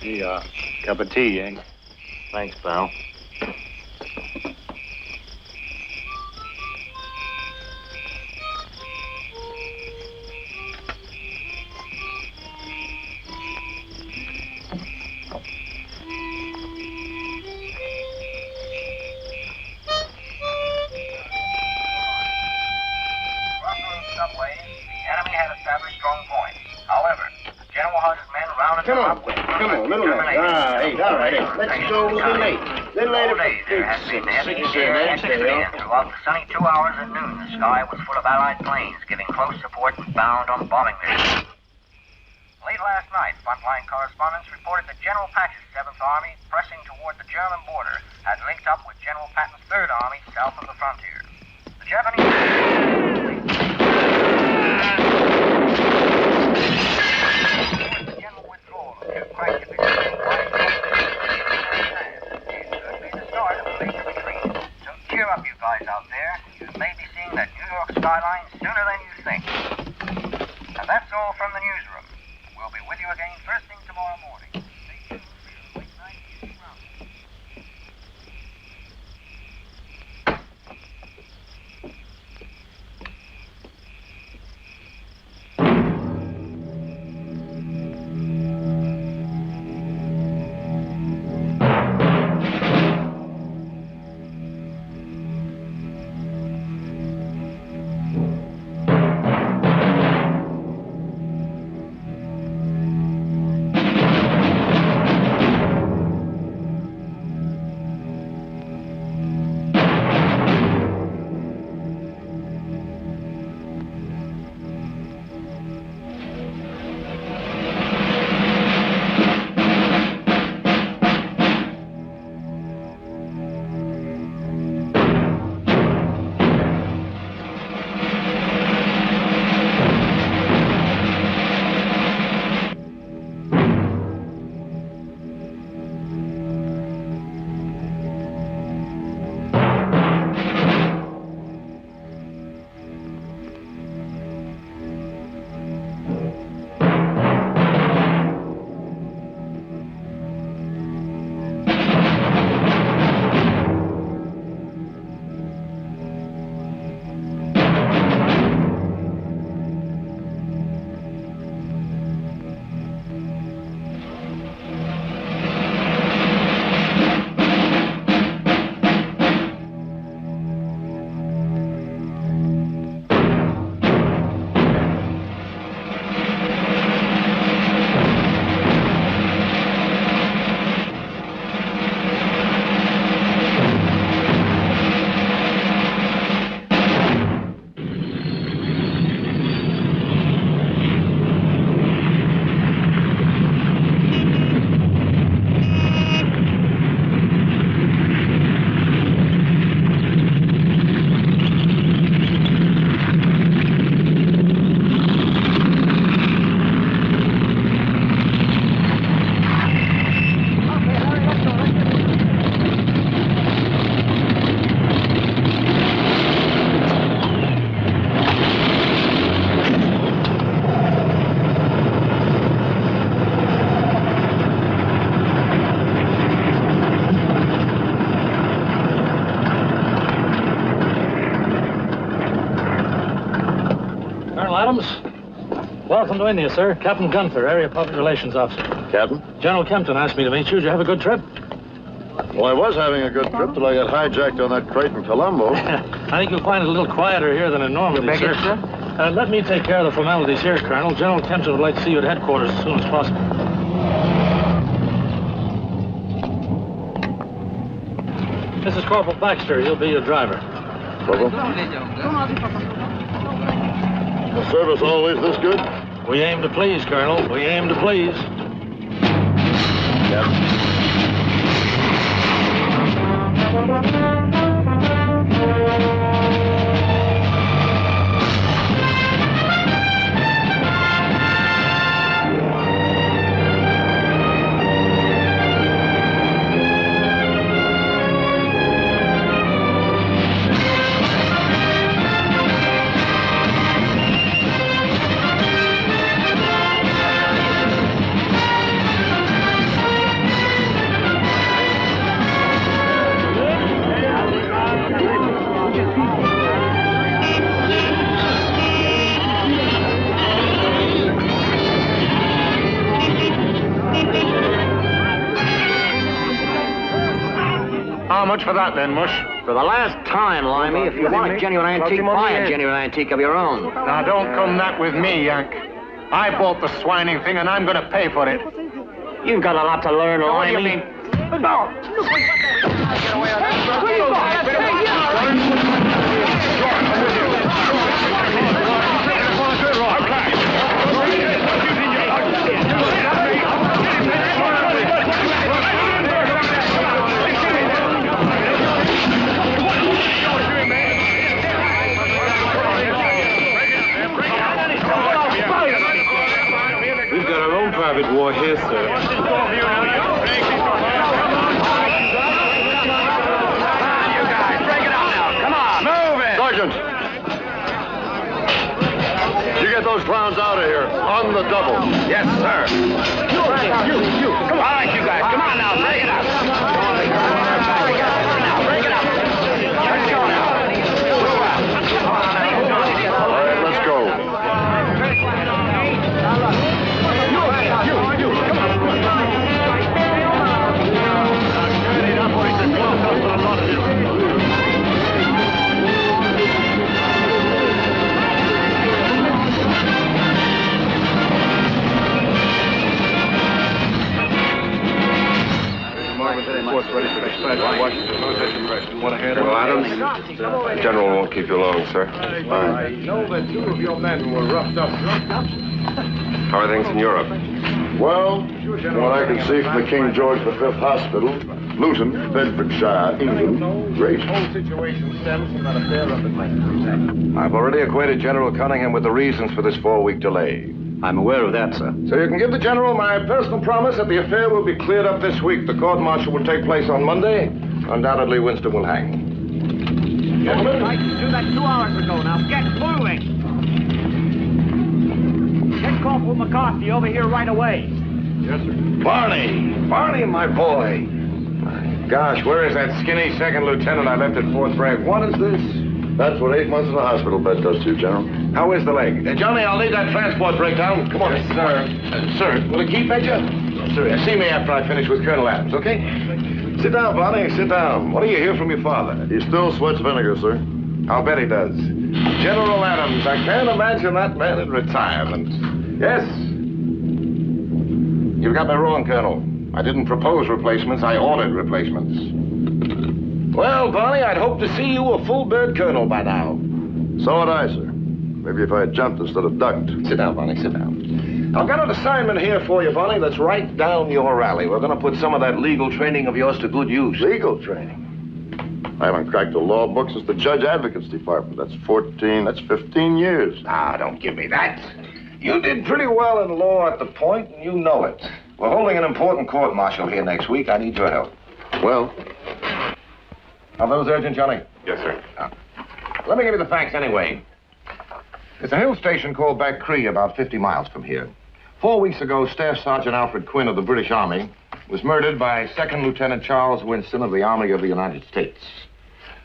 Yeah. Cup of tea, Yank. Thanks, pal. Come on, little man. Hey, all right, let's go a little late. All day there has been heavy air activity, and throughout the sunny 2 hours at noon, the sky was full of Allied planes giving close support and bound on bombing missions. Late last night, frontline correspondents reported that General Patch's 7th Army, pressing toward the German border, had linked up with General Patton's 3rd Army south of the frontier. The Japanese... Cheer up, you guys out there. You may be seeing that New York skyline sooner than you think. And that's all from the newsroom. We'll be with you again first thing tomorrow morning. Stay tuned for your late night easy roundup. Welcome to India, sir. Captain Gunther, Area Public Relations Officer. Captain? General Kempton asked me to meet you. Did you have a good trip? Well, I was having a good trip till I got hijacked on that crate in Colombo. I think you'll find it a little quieter here than in Normandy, sir. Let me take care of the formalities here, Colonel. General Kempton would like to see you at headquarters as soon as possible. This is Corporal Baxter. He'll be your driver. Corporal? The service always this good? We aim to please, Colonel. We aim to please. much for that, then, Mush. For the last time, Limey, if you want a genuine antique, buy a genuine antique of your own. Now, don't come that with me, Yank. I bought the swining thing, and I'm going to pay for it. You've got a lot to learn, Limey. What do you mean? No! We've got our own private war here, sir. Sergeant! You get those clowns out of here, on the double. Yes, sir. You. Come on. All right, you guys. Come on now. Break it up. Break it up. Let's go now. All right, let's go. General Adams, the general won't keep you long, sir. Fine. know that 2 of your men were roughed up. How are things in Europe? Well, from what I can see from the King George V Hospital, Luton, Bedfordshire, England, great. The whole situation stems from that affair of the I've already acquainted General Cunningham with the reasons for this 4-week delay. I'm aware of that, sir. So you can give the General my personal promise that the affair will be cleared up this week. The court-martial will take place on Monday. Undoubtedly, Winston will hang. Gentlemen? I can do that 2 hours ago. Now get moving. Get Corporal McCarthy over here right away. Yes, sir. Barney, my boy. My gosh, where is that skinny second lieutenant I left at Fort Bragg? What is this? That's what 8 months in the hospital bed does to you, General. How is the leg? Johnny, I'll need that transport breakdown. Come on. Yes, sir. Sir, will it keep at you? Yes, sir. See me after I finish with Colonel Adams, okay? Sit down, Barney, sit down. What do you hear from your father? He still sweats vinegar, sir. I'll bet he does. General Adams, I can't imagine that man in retirement. Yes? You've got me wrong, Colonel. I didn't propose replacements, I ordered replacements. Well, Barney, I'd hoped to see you a full-bird colonel by now. So would I, sir. Maybe if I had jumped instead of ducked. Sit down, Barney, sit down. I've got an assignment here for you, Barney, that's right down your alley. We're going to put some of that legal training of yours to good use. Legal training? I haven't cracked a law book since the Judge Advocate's Department. That's 15 years. Ah, don't give me that. You did pretty well in law at the point, and you know it. We're holding an important court-martial here next week. I need your help. Well, Are those urgent, Johnny? Yes, sir. Let me give you the facts anyway. There's a hill station called Back Cree about 50 miles from here. 4 weeks ago, Staff Sergeant Alfred Quinn of the British Army was murdered by Second Lieutenant Charles Winston of the Army of the United States.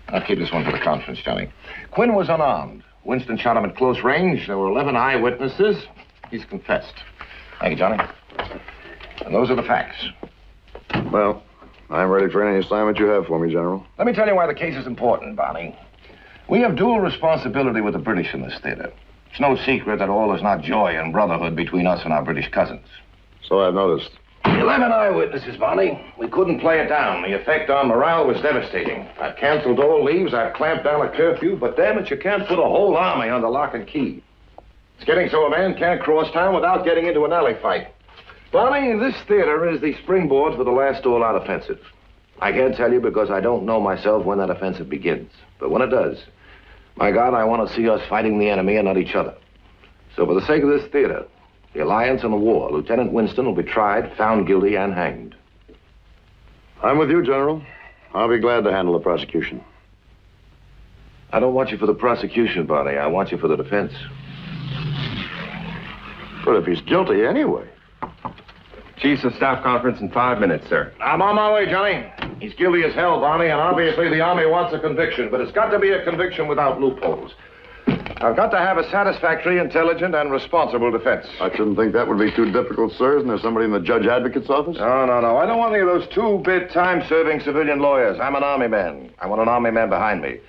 I'll keep this one for the conference, Johnny. Quinn was unarmed. Winston shot him at close range. There were 11 eyewitnesses. He's confessed. Thank you, Johnny. And those are the facts. well, I'm ready for any assignment you have for me, General. Let me tell you why the case is important, Barney. We have dual responsibility with the British in this theater. It's no secret that all is not joy and brotherhood between us and our British cousins. So I've noticed. 11 eyewitnesses, Barney. We couldn't play it down. The effect on morale was devastating. I've canceled all leaves. I've clamped down a curfew. But damn it, you can't put a whole army under lock and key. It's getting so a man can't cross town without getting into an alley fight. Barney, this theater is the springboard for the last all-out offensive. I can't tell you because I don't know myself when that offensive begins. But when it does, my God, I want to see us fighting the enemy and not each other. So for the sake of this theater, the alliance and the war, Lieutenant Winston will be tried, found guilty, and hanged. I'm with you, General. I'll be glad to handle the prosecution. I don't want you for the prosecution, Barney. I want you for the defense. But if he's guilty anyway. Chiefs of Staff conference in 5 minutes, sir. I'm on my way, Johnny. He's guilty as hell, Barney, and obviously the Army wants a conviction, but it's got to be a conviction without loopholes. I've got to have a satisfactory, intelligent, and responsible defense. I shouldn't think that would be too difficult, sir. Isn't there somebody in the judge advocate's office? No. I don't want any of those two-bit, time-serving civilian lawyers. I'm an army man. I want an army man behind me.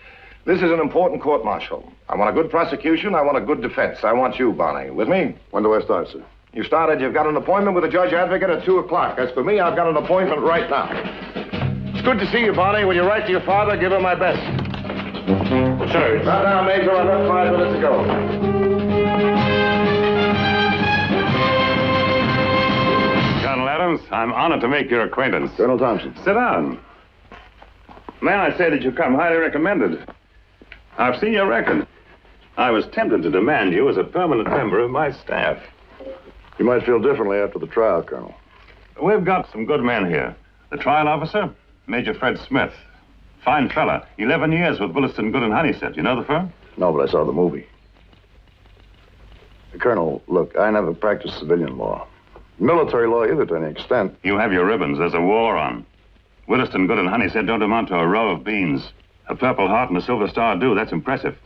This is an important court-martial. I want a good prosecution. I want a good defense. I want you, Barney. With me? When do I start, sir? You started. You've got an appointment with the judge advocate at 2 o'clock. As for me, I've got an appointment right now. It's good to see you, Barney. When you write to your father, give him my best. Sure. Right now, Major. I left 5 minutes ago. Colonel Adams, I'm honored to make your acquaintance. Colonel Thompson. Sit down. May I say that you come highly recommended. I've seen your record. I was tempted to demand you as a permanent member of my staff. You might feel differently after the trial, Colonel. We've got some good men here. The trial officer, Major Fred Smith. Fine fella. 11 years with Winston, Good and Honeysett. You know the firm? No, but I saw the movie. Colonel, look, I never practiced civilian law. Military law either, to any extent. You have your ribbons. There's a war on. Winston, Good and Honeysett don't amount to a row of beans. A Purple Heart and a Silver Star do. That's impressive.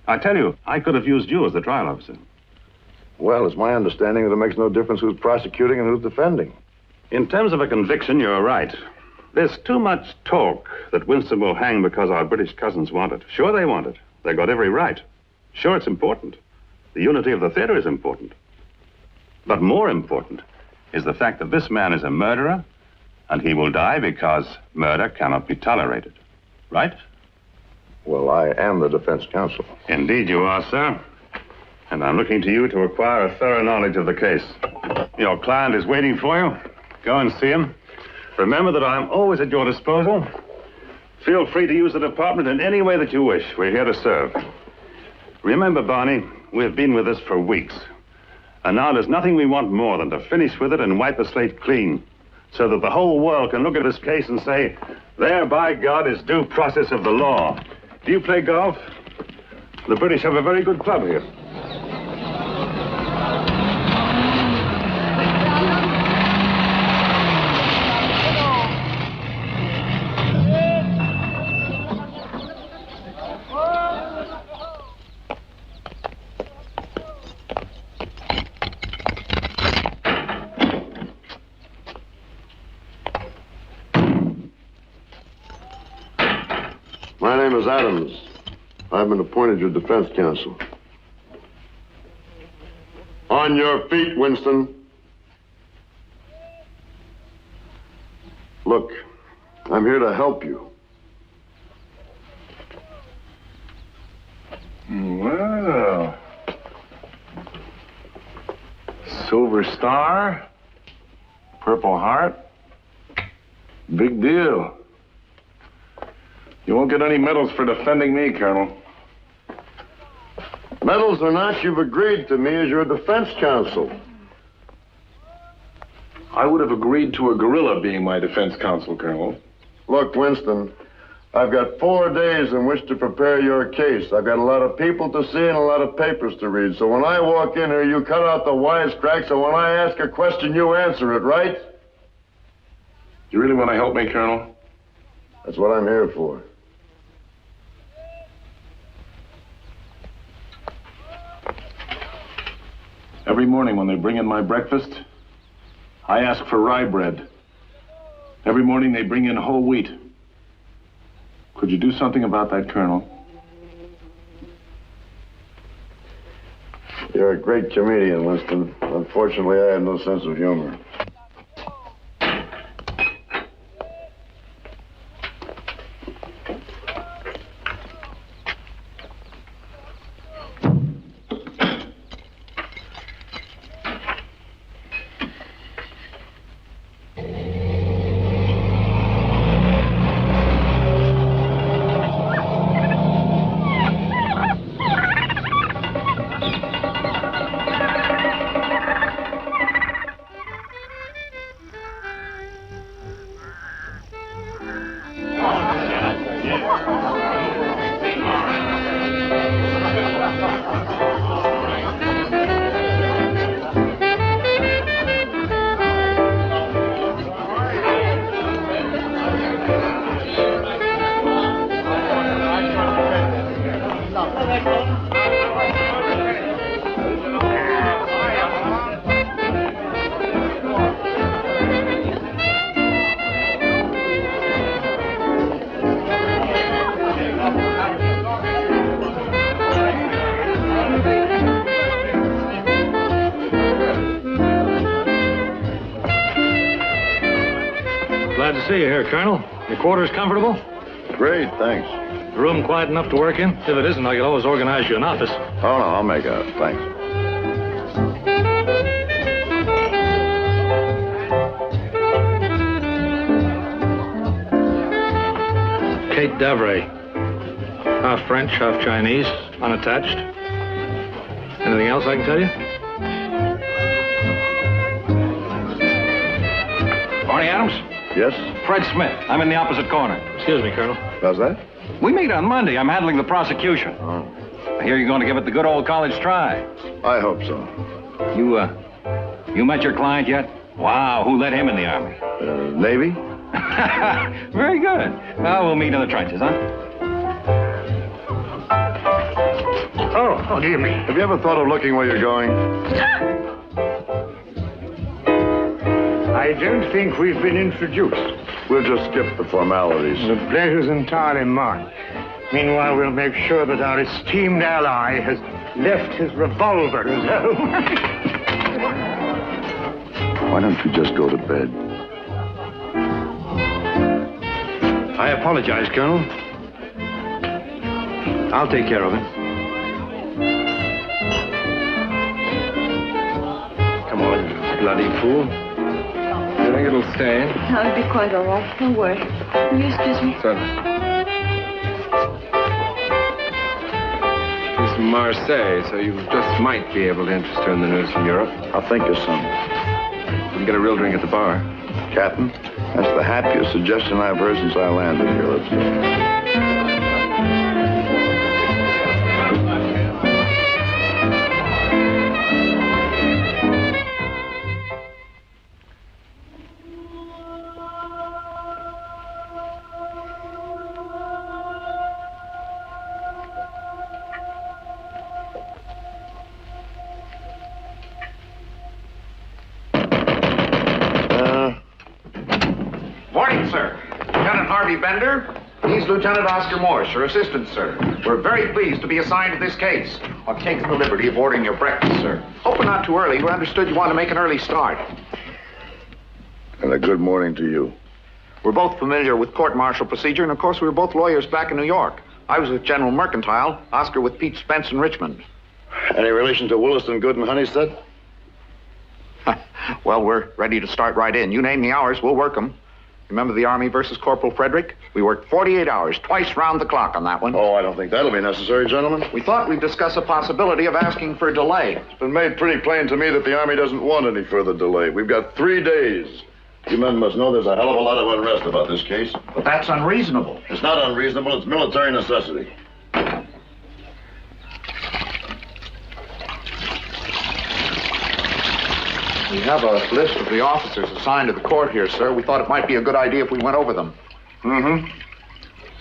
I tell you, I could have used you as the trial officer. Well, it's my understanding that it makes no difference who's prosecuting and who's defending. In terms of a conviction, you're right. There's too much talk that Winston will hang because our British cousins want it. Sure, they want it. They've got every right. Sure, it's important. The unity of the theater is important. But more important is the fact that this man is a murderer, and he will die because murder cannot be tolerated. Right? Well, I am the defense counsel. Indeed you are, sir. And I'm looking to you to acquire a thorough knowledge of the case. Your client is waiting for you. Go and see him. Remember that I'm always at your disposal. Feel free to use the department in any way that you wish. We're here to serve. Remember, Barney, we've been with this for weeks. And now there's nothing we want more than to finish with it and wipe the slate clean, so that the whole world can look at this case and say, there, by God, is due process of the law. Do you play golf? The British have a very good club here. My name is Adams. I've been appointed your defense counsel. On your feet, Winston. Look, I'm here to help you. Well, Silver Star, Purple Heart, big deal. You won't get any medals for defending me, Colonel. Medals or not, you've agreed to me as your defense counsel. I would have agreed to a gorilla being my defense counsel, Colonel. Look, Winston, I've got 4 days in which to prepare your case. I've got a lot of people to see and a lot of papers to read. So when I walk in here, you cut out the wisecracks, and when I ask a question, you answer it, right? You really want to help me, Colonel? That's what I'm here for. Every morning when they bring in my breakfast, I ask for rye bread. Every morning they bring in whole wheat. Could you do something about that, Colonel? You're a great comedian, Winston. Unfortunately, I have no sense of humor. see you here, Colonel. Your quarters comfortable? Great, thanks. The room quiet enough to work in? If it isn't, I could always organize you an office. Oh, no, I'll make out. Thanks. Kate Davray. Half French, half Chinese, unattached. Anything else I can tell you? Barney Adams? Yes? Fred Smith. I'm in the opposite corner. Excuse me, Colonel. How's that? We meet on Monday. I'm handling the prosecution. Oh, I hear you're going to give it the good old college try. I hope so. You met your client yet? Wow, who let him in the Army? Navy? Very good. Well, we'll meet in the trenches, huh? Oh, dear me. Have you ever thought of looking where you're going? I don't think we've been introduced. We'll just skip the formalities. The pleasure's entirely mine. Meanwhile, we'll make sure that our esteemed ally has left his revolver at home. Why don't you just go to bed? I apologize, Colonel. I'll take care of him. Come on, you bloody fool. You think it'll stay? I'll be quite all right. Don't worry. Will you excuse me? Certainly. She's from Marseille, so you just might be able to interest her in the news from Europe. I'll think of some. You can get a real drink at the bar. Captain, that's the happiest suggestion I've heard since I landed here. Let's go. Bender. He's Lieutenant Oscar Morse, your assistant, sir. We're very pleased to be assigned to this case. I'll take the liberty of ordering your breakfast, sir. Hoping not too early. We understood you wanted to make an early start. And a good morning to you. We're both familiar with court-martial procedure, and of course we were both lawyers back in New York. I was with General Mercantile, Oscar with Pete Spence in Richmond. Any relation to Williston, Good, and Honeysett? Well, we're ready to start right in. You name the hours, we'll work them. Remember the Army versus Corporal Frederick? We worked 48 hours, twice round the clock on that one. Oh, I don't think that'll be necessary, gentlemen. We thought we'd discuss a possibility of asking for a delay. It's been made pretty plain to me that the Army doesn't want any further delay. We've got 3 days. You men must know there's a hell of a lot of unrest about this case. But that's unreasonable. It's not unreasonable, it's military necessity. We have a list of the officers assigned to the court here, sir. We thought it might be a good idea if we went over them. Mm-hmm.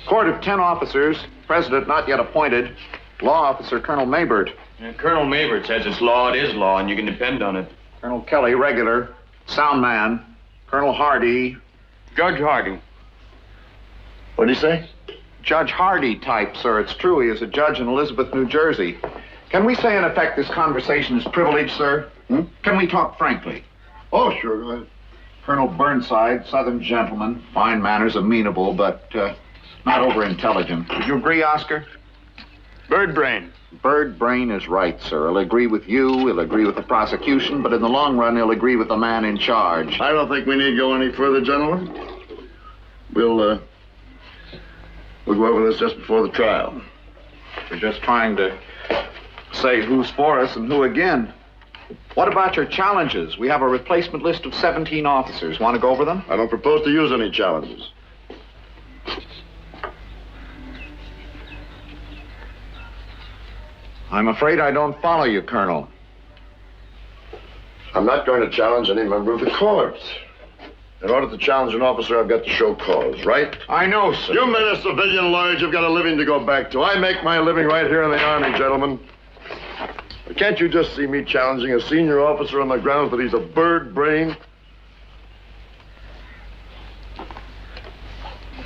Court of 10 officers, president not yet appointed, law officer Colonel Maybert. Yeah, Colonel Maybert says it's law, it is law, and you can depend on it. Colonel Kelly, regular, sound man. Colonel Hardy. Judge Hardy. What did he say? Judge Hardy type, sir. It's true. He is a judge in Elizabeth, New Jersey. Can we say, in effect, this conversation is privileged, sir? Can we talk frankly? Oh, sure, go ahead. Colonel Burnside, Southern gentleman, fine manners, amenable, but not over-intelligent. Would you agree, Oscar? Bird brain. Bird brain is right, sir. He'll agree with you, he'll agree with the prosecution, but in the long run, he'll agree with the man in charge. I don't think we need go any further, gentlemen. We'll go over this just before the trial. We're just trying to say who's for us and who again. What about your challenges? We have a replacement list of 17 officers. Want to go over them? I don't propose to use any challenges. I'm afraid I don't follow you, Colonel. I'm not going to challenge any member of the court. In order to challenge an officer, I've got to show cause, right? I know, sir. You men are civilian lawyers. You've got a living to go back to. I make my living right here in the Army, gentlemen. But can't you just see me challenging a senior officer on the grounds that he's a bird brain?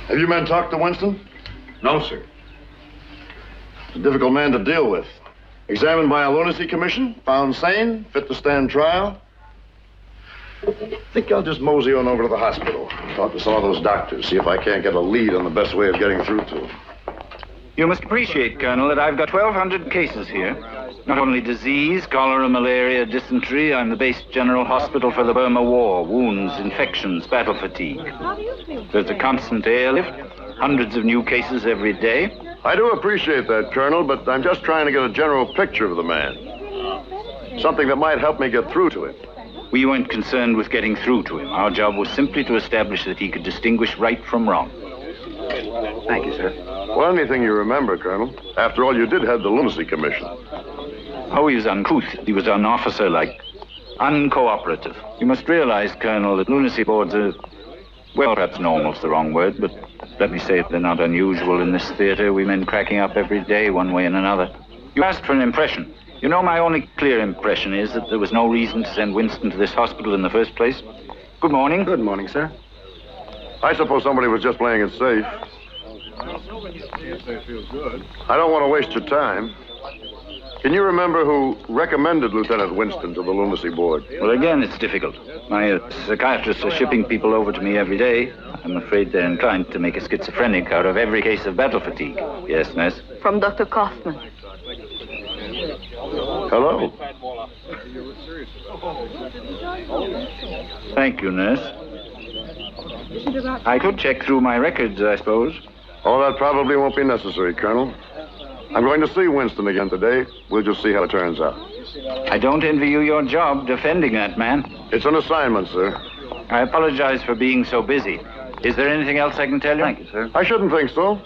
Have you men talked to Winston? No, sir. He's a difficult man to deal with. Examined by a lunacy commission, found sane, fit to stand trial. I think I'll just mosey on over to the hospital. Talk to some of those doctors, see if I can't get a lead on the best way of getting through to them. You must appreciate, Colonel, that I've got 1,200 cases here. Not only disease, cholera, malaria, dysentery. I'm the base general hospital for the Burma War, wounds, infections, battle fatigue. There's a constant airlift, hundreds of new cases every day. I do appreciate that, Colonel, but I'm just trying to get a general picture of the man. Something that might help me get through to him. We weren't concerned with getting through to him. Our job was simply to establish that he could distinguish right from wrong. Thank you, sir. Well, anything you remember, Colonel. After all, you did head the Lunacy Commission. Oh, he was uncouth. He was unofficer-like, uncooperative. You must realize, Colonel, that lunacy boards are, well, perhaps normal's the wrong word, but let me say they're not unusual in this theater. We men cracking up every day, one way and another. You asked for an impression. You know, my only clear impression is that there was no reason to send Winston to this hospital in the first place. Good morning. Good morning, sir. I suppose somebody was just playing it safe. I don't want to waste your time. Can you remember who recommended Lieutenant Winston to the Lunacy Board? Well, again, it's difficult. My psychiatrists are shipping people over to me every day. I'm afraid they're inclined to make a schizophrenic out of every case of battle fatigue. Yes, nurse? From Dr. Kaufman. Hello. Thank you, nurse. I could check through my records, I suppose. Oh, that probably won't be necessary, Colonel. I'm going to see Winston again today. We'll just see how it turns out. I don't envy you your job defending that man. It's an assignment, sir. I apologize for being so busy. Is there anything else I can tell you? Thank you, sir. I shouldn't think so.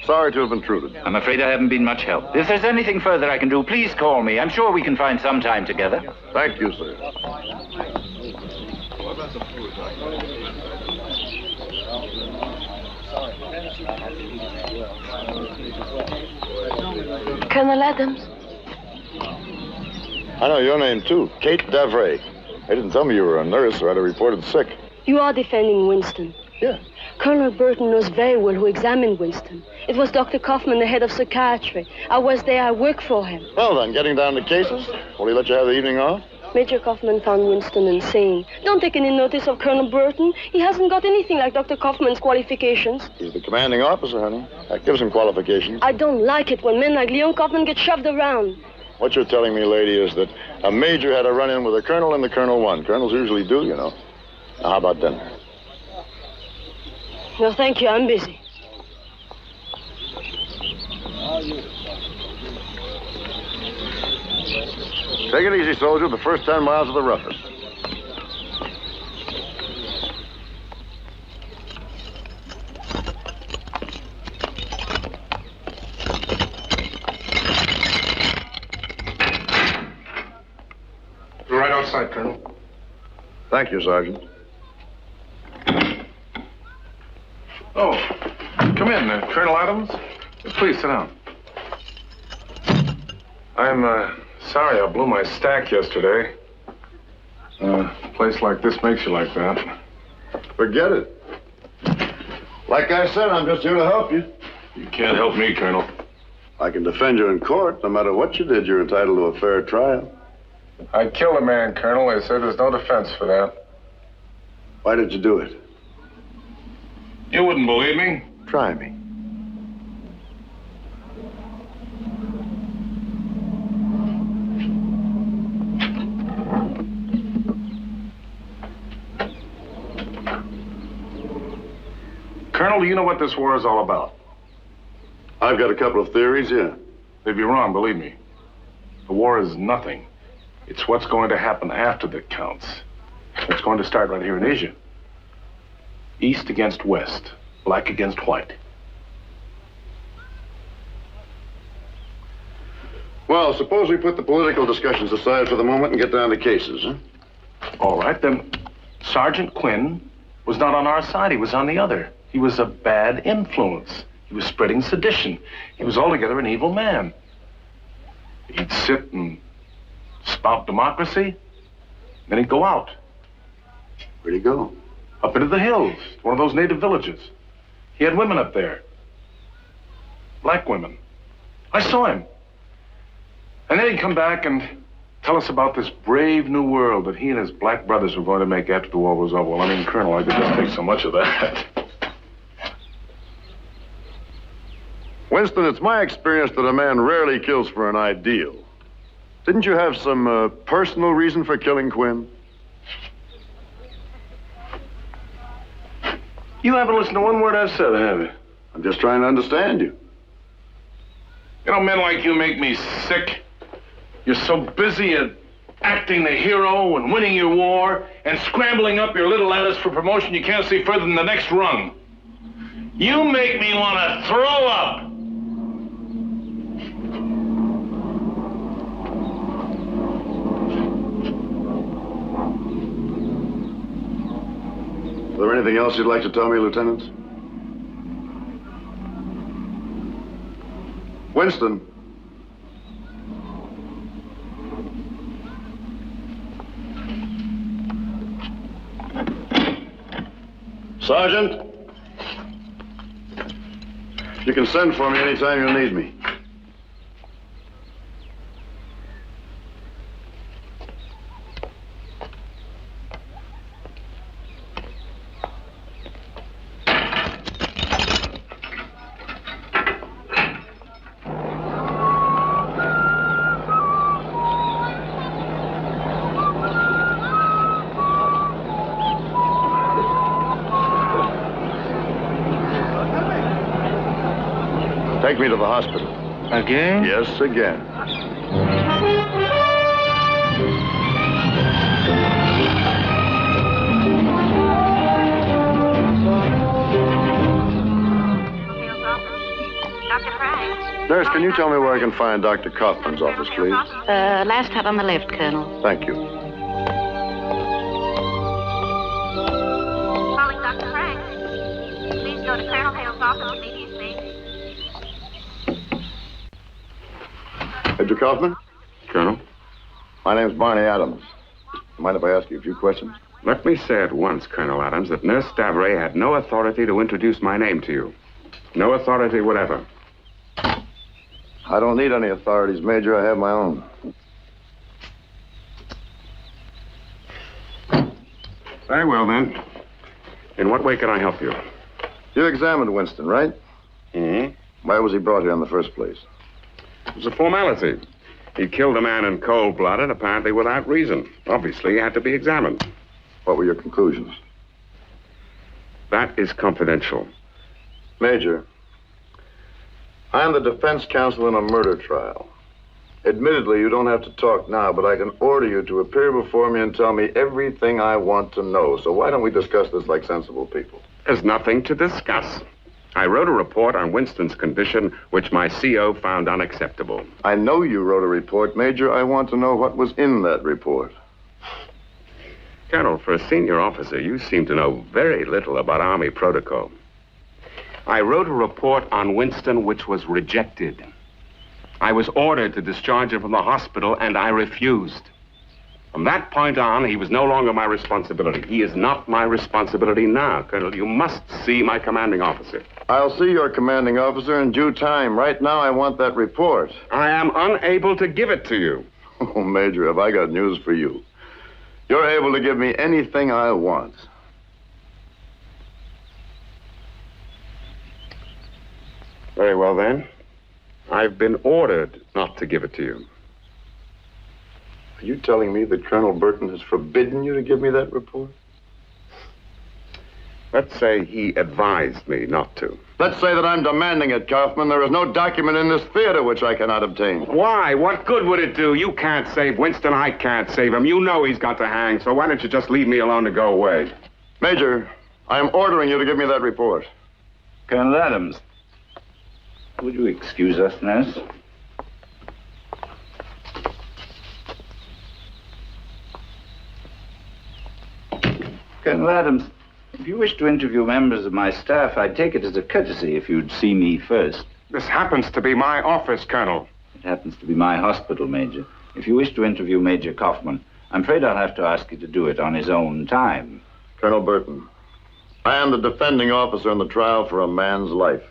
Sorry to have intruded. I'm afraid I haven't been much help. If there's anything further I can do, please call me. I'm sure we can find some time together. Thank you, sir. Colonel Adams. I know your name, too. Kate Davray. They didn't tell me you were a nurse or I'd have reported sick. You are defending Winston. Yeah. Colonel Burton knows very well who examined Winston. It was Dr. Kaufman, the head of psychiatry. I was there. I worked for him. Well, then, getting down to cases, will he let you have the evening off? Major Kaufman found Winston insane. Don't take any notice of Colonel Burton. He hasn't got anything like Dr. Kaufman's qualifications. He's the commanding officer, honey. That gives him qualifications. I don't like it when men like Leon Kaufman get shoved around. What you're telling me, lady, is that a major had a run-in with a colonel and the colonel won. Colonels usually do, you know. Now, how about dinner? No, thank you. I'm busy. Take it easy, soldier. The first 10 miles are the roughest. You're right outside, Colonel. Thank you, Sergeant. Oh, come in, Colonel Adams. Please sit down. I'm sorry I blew my stack yesterday. A place like this makes you like that. Forget it. Like I said, I'm just here to help you. You can't help me, Colonel. I can defend you in court. No matter what you did, you're entitled to a fair trial. I killed a man, Colonel. They said there's no defense for that. Why did you do it? You wouldn't believe me. Try me. Colonel, do you know what this war is all about? I've got a couple of theories, yeah. They'd be wrong, believe me. The war is nothing. It's what's going to happen after that counts. It's going to start right here in Asia. East against west, black against white. Well, suppose we put the political discussions aside for the moment and get down to cases, huh? All right, then. Sergeant Quinn was not on our side. He was on the other. He was a bad influence. He was spreading sedition. He was altogether an evil man. He'd sit and spout democracy, then he'd go out. Where'd he go? Up into the hills, one of those native villages. He had women up there. Black women. I saw him. And then he'd come back and Tell us about this brave new world that he and his black brothers were going to make after the war was over. Well, I mean, Colonel, I could just take so much of that. Winston, it's my experience that a man rarely kills for an ideal. Didn't you have some personal reason for killing Quinn? You haven't listened to one word I've said, have you? I'm just trying to understand you. You know, men like you make me sick. You're so busy at acting the hero and winning your war and scrambling up your little ladders for promotion you can't see further than the next rung. You make me want to throw up. Is there anything else you'd like to tell me, Lieutenant? Winston. Sergeant. You can send for me anytime you need me. Take me to the hospital. Again? Yes, again. Nurse, can you tell me where I can find Dr. Kaufman's office, please? Last hut on the left, Colonel. Thank you. Calling Dr. Frank. Please go to Colonel Hale's office immediately. Major Kaufman? Colonel? My name's Barney Adams. Mind if I ask you a few questions? Let me say at once, Colonel Adams, that Nurse Stavray had no authority to introduce my name to you. No authority whatever. I don't need any authorities, Major. I have my own. Very well, then. In what way can I help you? You examined Winston, right? Mm-hmm. Why was he brought here in the first place? It was a formality. He killed a man in cold blood and apparently without reason. Obviously, he had to be examined. What were your conclusions? That is confidential. Major, I am the defense counsel in a murder trial. Admittedly, you don't have to talk now, but I can order you to appear before me and tell me everything I want to know. So why don't we discuss this like sensible people? There's nothing to discuss. I wrote a report on Winston's condition, which my CO found unacceptable. I know you wrote a report, Major. I want to know what was in that report. Colonel, for a senior officer, you seem to know very little about Army protocol. I wrote a report on Winston which was rejected. I was ordered to discharge him from the hospital, and I refused. From that point on, he was no longer my responsibility. He is not my responsibility now, Colonel. You must see my commanding officer. I'll see your commanding officer in due time. Right now, I want that report. I am unable to give it to you. Oh, Major, have I got news for you. You're able to give me anything I want. Very well, then. I've been ordered not to give it to you. Are you telling me that Colonel Burton has forbidden you to give me that report? Let's say he advised me not to. Let's say that I'm demanding it, Kaufman. There is no document in this theater which I cannot obtain. Why? What good would it do? You can't save Winston. I can't save him. You know he's got to hang, so why don't you just leave me alone to go away? Major, I am ordering you to give me that report. Colonel Adams, would you excuse us, nurse? Colonel Adams, if you wish to interview members of my staff, I'd take it as a courtesy if you'd see me first. This happens to be my office, Colonel. It happens to be my hospital, Major. If you wish to interview Major Kaufman, I'm afraid I'll have to ask you to do it on his own time. Colonel Burton, I am the defending officer in the trial for a man's life.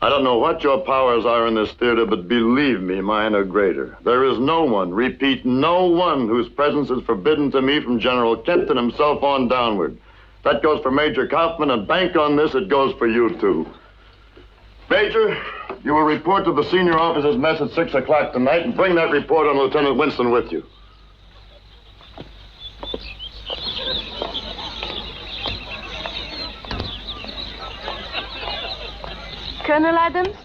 I don't know what your powers are in this theater, but believe me, mine are greater. There is no one, repeat, no one whose presence is forbidden to me from General Kemp and himself on downward. That goes for Major Kaufman, and bank on this, it goes for you, too. Major, you will report to the senior officers' mess at 6 o'clock tonight, and bring that report on Lieutenant Winston with you. Colonel Adams?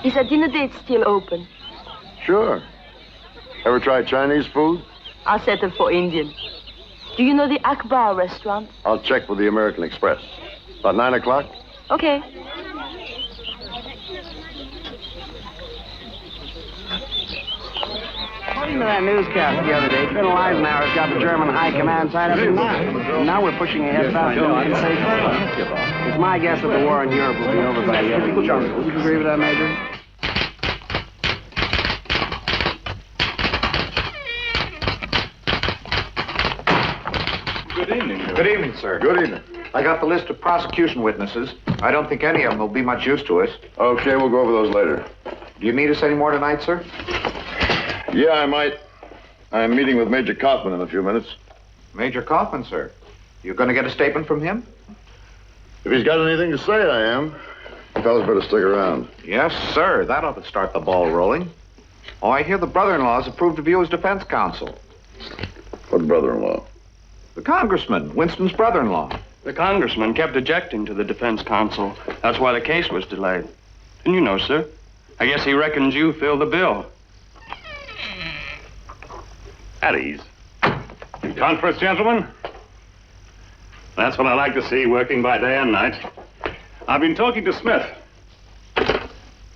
Is that dinner date still open? Sure. Ever try Chinese food? I'll settle for Indian. Do you know the Akbar restaurant? I'll check with the American Express. About 9 o'clock? Okay. According to that newscast the other day, Colonel Eisenhower's got the German high command tied up in knots. Now we're pushing ahead faster than we can say further. It's my guess that the war in Europe will be over by the end of the year. Would you agree with that, Major? Good evening. Good evening, sir. Good evening. I got the list of prosecution witnesses. I don't think any of them will be much use to us. Okay, we'll go over those later. Do you need us any more tonight, sir? Yeah, I might. I'm meeting with Major Kaufman in a few minutes. Major Kaufman, sir. You going to get a statement from him? If he's got anything to say, I am. You fellas better stick around. Yes, sir. That ought to start the ball rolling. Oh, I hear the brother-in-law's approved of you as defense counsel. What brother-in-law? The congressman, Winston's brother-in-law. The congressman kept objecting to the defense counsel. That's why the case was delayed. Didn't you know, sir? I guess he reckons you filled the bill. At ease. In conference, gentlemen? That's what I like to see, working by day and night. I've been talking to Smith.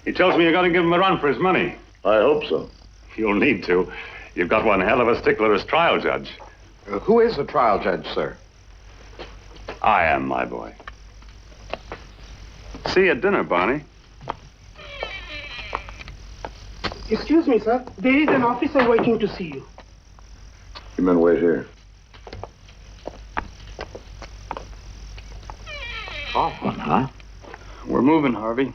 He tells me you're going to give him a run for his money. I hope so. You'll need to. You've got one hell of a stickler as trial judge. Who is the trial judge, sir? I am, my boy. See you at dinner, Barney. Excuse me, sir. There is an officer waiting to see you. You men wait here. Kaufman, huh? We're moving, Harvey.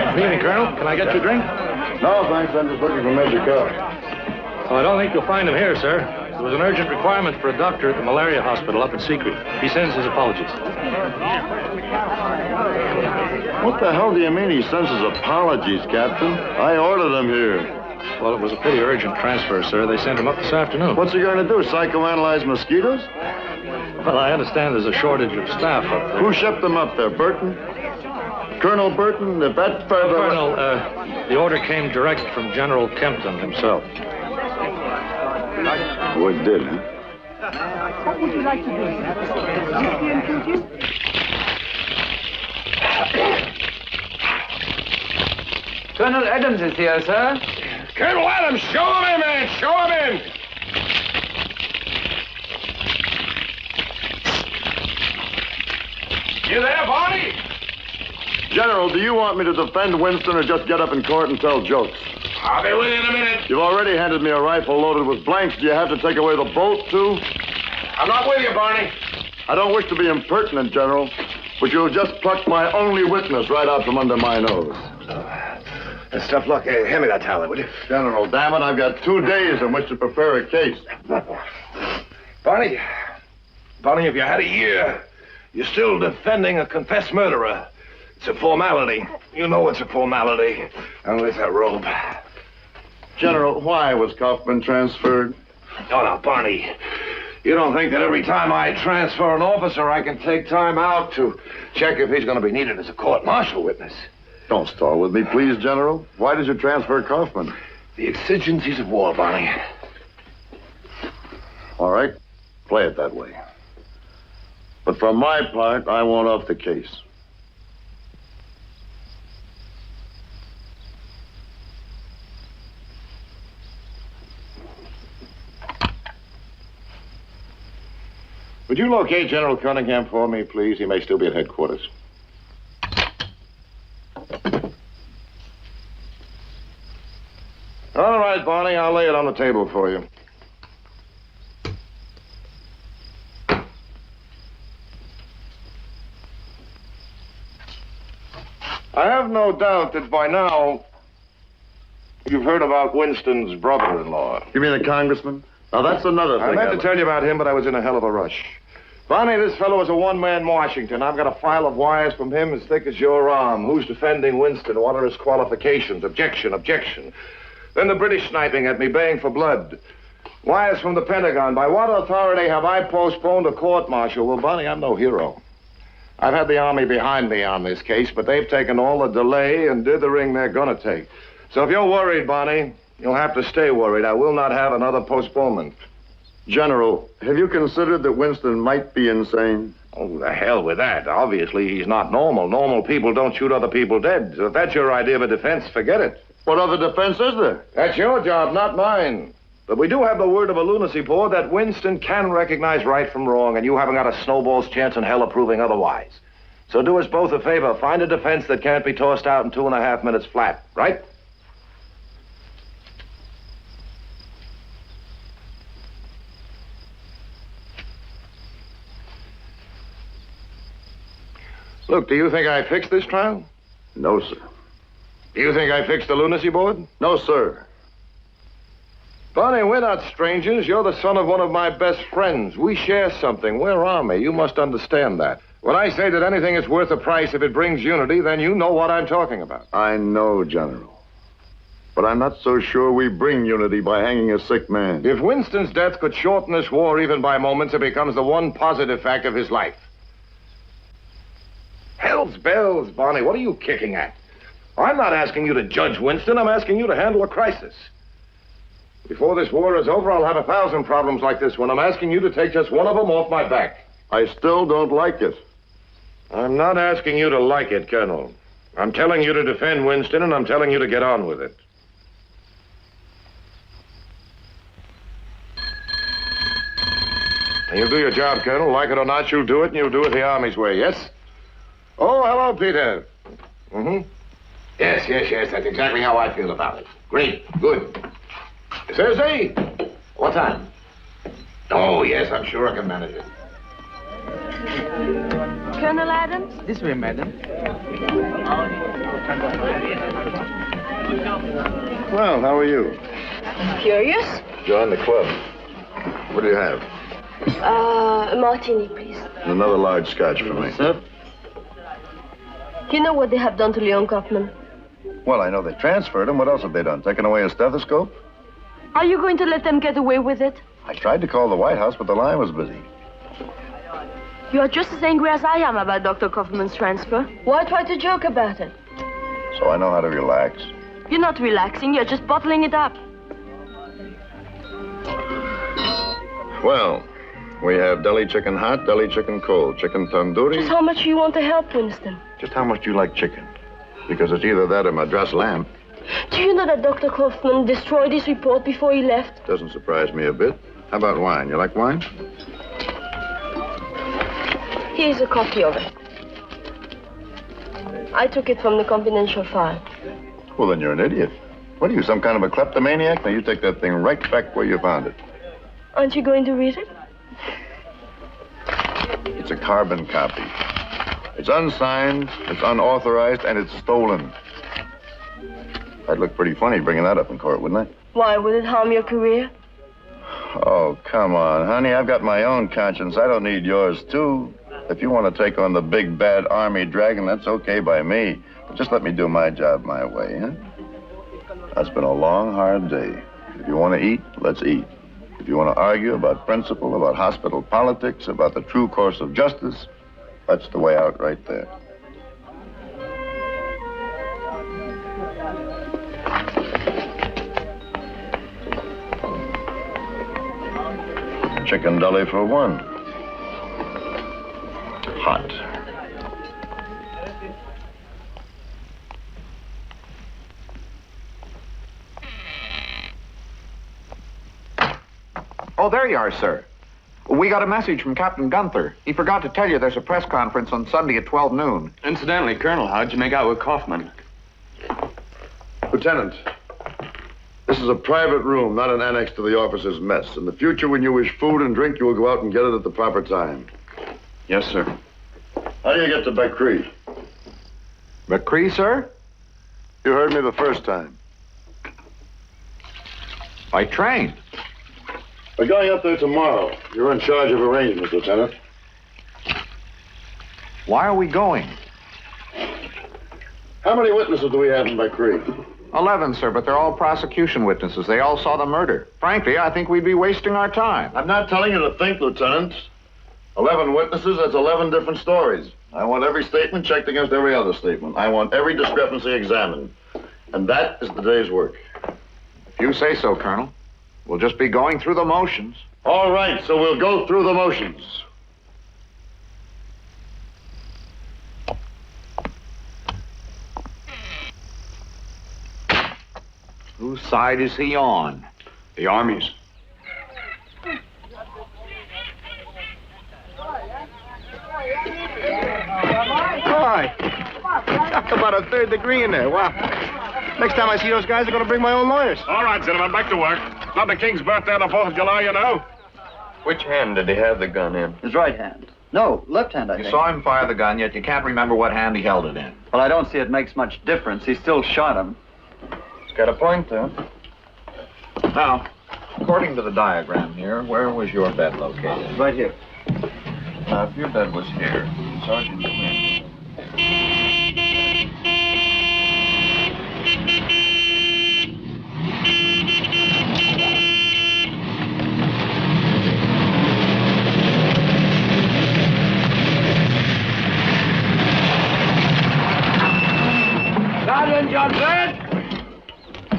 Good evening, Colonel. Can I get you a drink? No, thanks. I'm just looking for Major Kaufman. Oh, I don't think you'll find him here, sir. There was an urgent requirement for a doctor at the malaria hospital up in Secret. He sends his apologies. What the hell do you mean he sends his apologies, Captain? I ordered him here. Well, it was a pretty urgent transfer, sir. They sent him up this afternoon. What's he going to do, psychoanalyze mosquitoes? Well, I understand there's a shortage of staff up there. Who shipped them up there, Burton? Colonel Burton, if that further... Colonel, the order came direct from General Kempton himself. Oh, it did, huh? What would you like to do, sir? Whiskey and fruit juice? Colonel Adams is here, sir. Colonel Adams, show him in, man! Show him in! You there, Barney? General, do you want me to defend Winston or just get up in court and tell jokes? I'll be with you in a minute. You've already handed me a rifle loaded with blanks. Do you have to take away the bolt, too? I'm not with you, Barney. I don't wish to be impertinent, General, but you'll just pluck my only witness right out from under my nose. That's tough luck. Hand me that towel, will you? General, damn it, I've got 2 days in which to prepare a case. Barney, if you had a year, you're still defending a confessed murderer. It's a formality. You know it's a formality. And with that robe. General, why was Kaufman transferred? Oh, now, Barney, you don't think that every time I transfer an officer, I can take time out to check if he's going to be needed as a court-martial witness? Don't stall with me, please, General. Why did you transfer Kaufman? The exigencies of war, Barney. All right, play it that way. But for my part, I want off the case. Would you locate General Cunningham for me, please? He may still be at headquarters. right, Barney. I'll lay it on the table for you. I have no doubt that by now you've heard about Winston's brother-in-law. You mean the congressman? Now, that's another thing. I meant to tell you about him, but I was in a hell of a rush. Barney, this fellow is a one-man Washington. I've got a file of wires from him as thick as your arm. Who's defending Winston? What are his qualifications? Objection, objection. Then the British sniping at me, baying for blood. Wires from the Pentagon. By what authority have I postponed a court-martial? Well, Barney, I'm no hero. I've had the Army behind me on this case, but they've taken all the delay and dithering they're gonna take. So if you're worried, Barney, you'll have to stay worried. I will not have another postponement. General, have you considered that Winston might be insane? Oh, the hell with that. Obviously, he's not normal. Normal people don't shoot other people dead. So if that's your idea of a defense, forget it. What other defense is there? That's your job, not mine. But we do have the word of a lunacy board that Winston can recognize right from wrong, and you haven't got a snowball's chance in hell of proving otherwise. So do us both a favor. Find a defense that can't be tossed out in 2.5 minutes flat, right? Look, do you think I fixed this trial? No, sir. Do you think I fixed the lunacy board? No, sir. Barney, we're not strangers. You're the son of one of my best friends. We share something. We're Army. You must understand that. When I say that anything is worth a price if it brings unity, then you know what I'm talking about. I know, General. But I'm not so sure we bring unity by hanging a sick man. If Winston's death could shorten this war even by moments, it becomes the one positive fact of his life. Hell's bells, Barney, what are you kicking at? I'm not asking you to judge Winston. I'm asking you to handle a crisis. Before this war is over, I'll have 1,000 problems like this one. I'm asking you to take just one of them off my back. I still don't like it. I'm not asking you to like it, Colonel. I'm telling you to defend Winston, and I'm telling you to get on with it. Now, you'll do your job, Colonel. Like it or not, you'll do it, and you'll do it the Army's way, yes? Oh, hello, Peter. Mm-hmm. Yes. That's exactly how I feel about it. Great. Good. Thursday? What time? Oh, yes, I'm sure I can manage it. Colonel Adams? This way, madam. Well, how are you? Curious? Join the club. What do you have? A martini, please. And another large scotch for me. Sir? You know what they have done to Leon Kaufman? Well, I know they transferred him. What else have they done? Taken away a stethoscope? Are you going to let them get away with it? I tried to call the White House, but the line was busy. You are just as angry as I am about Dr. Kaufman's transfer. Why try to joke about it? So I know how to relax. You're not relaxing, you're just bottling it up. Well, we have deli chicken hot, deli chicken cold, chicken tandoori. Just how much do you want to help, Winston? Just how much do you like chicken? Because it's either that or Madras lamb. Do you know that Dr. Kaufman destroyed his report before he left? Doesn't surprise me a bit. How about wine? You like wine? Here's a copy of it. I took it from the confidential file. Well, then you're an idiot. What are you, some kind of a kleptomaniac? Now, you take that thing right back where you found it. Aren't you going to read it? It's a carbon copy. It's unsigned, it's unauthorized, and it's stolen. I'd look pretty funny bringing that up in court, wouldn't I? Why, would it harm your career? Oh, come on, honey. I've got my own conscience. I don't need yours, too. If you want to take on the big, bad Army dragon, that's okay by me. But just let me do my job my way, huh? It's been a long, hard day. If you want to eat, let's eat. If you want to argue about principle, about hospital politics, about the true course of justice, that's the way out right there. Chicken deli for one. Hot. Oh, there you are, sir. We got a message from Captain Gunther. He forgot to tell you there's a press conference on Sunday at 12 noon. Incidentally, Colonel, how'd you make out with Kaufman? Lieutenant, This is a private room, not an annex to the officer's mess. In the future, when you wish food and drink, you will go out and get it at the proper time. Yes, sir. How do you get to Becree? Becree, sir? You heard me the first time. By train. We're going up there tomorrow. You're in charge of arrangements, Lieutenant. Why are we going? How many witnesses do we have in Becree? 11, sir, but they're all prosecution witnesses. They all saw the murder. Frankly, I think we'd be wasting our time. I'm not telling you to think, Lieutenant. 11 witnesses, that's 11 different stories. I want every statement checked against every other statement. I want every discrepancy examined. And that is the day's work. If you say so, Colonel. We'll just be going through the motions. All right, so we'll go through the motions. Whose side is he on? The Army's. Boy, talk about a third degree in there. Wow. Next time I see those guys, I'm going to bring my own lawyers. All right, gentlemen, back to work. Not the King's birthday on the 4th of July, you know. Which hand did he have the gun in? His right hand. No, left hand, I think. You saw him fire the gun, yet you can't remember what hand he held it in. Well, I don't see it makes much difference. He still shot him. He's got a point, though. Now, according to the diagram here, where was your bed located? Right here. Now, if your bed was here, Sergeant Quinn. Sergeant Johnson!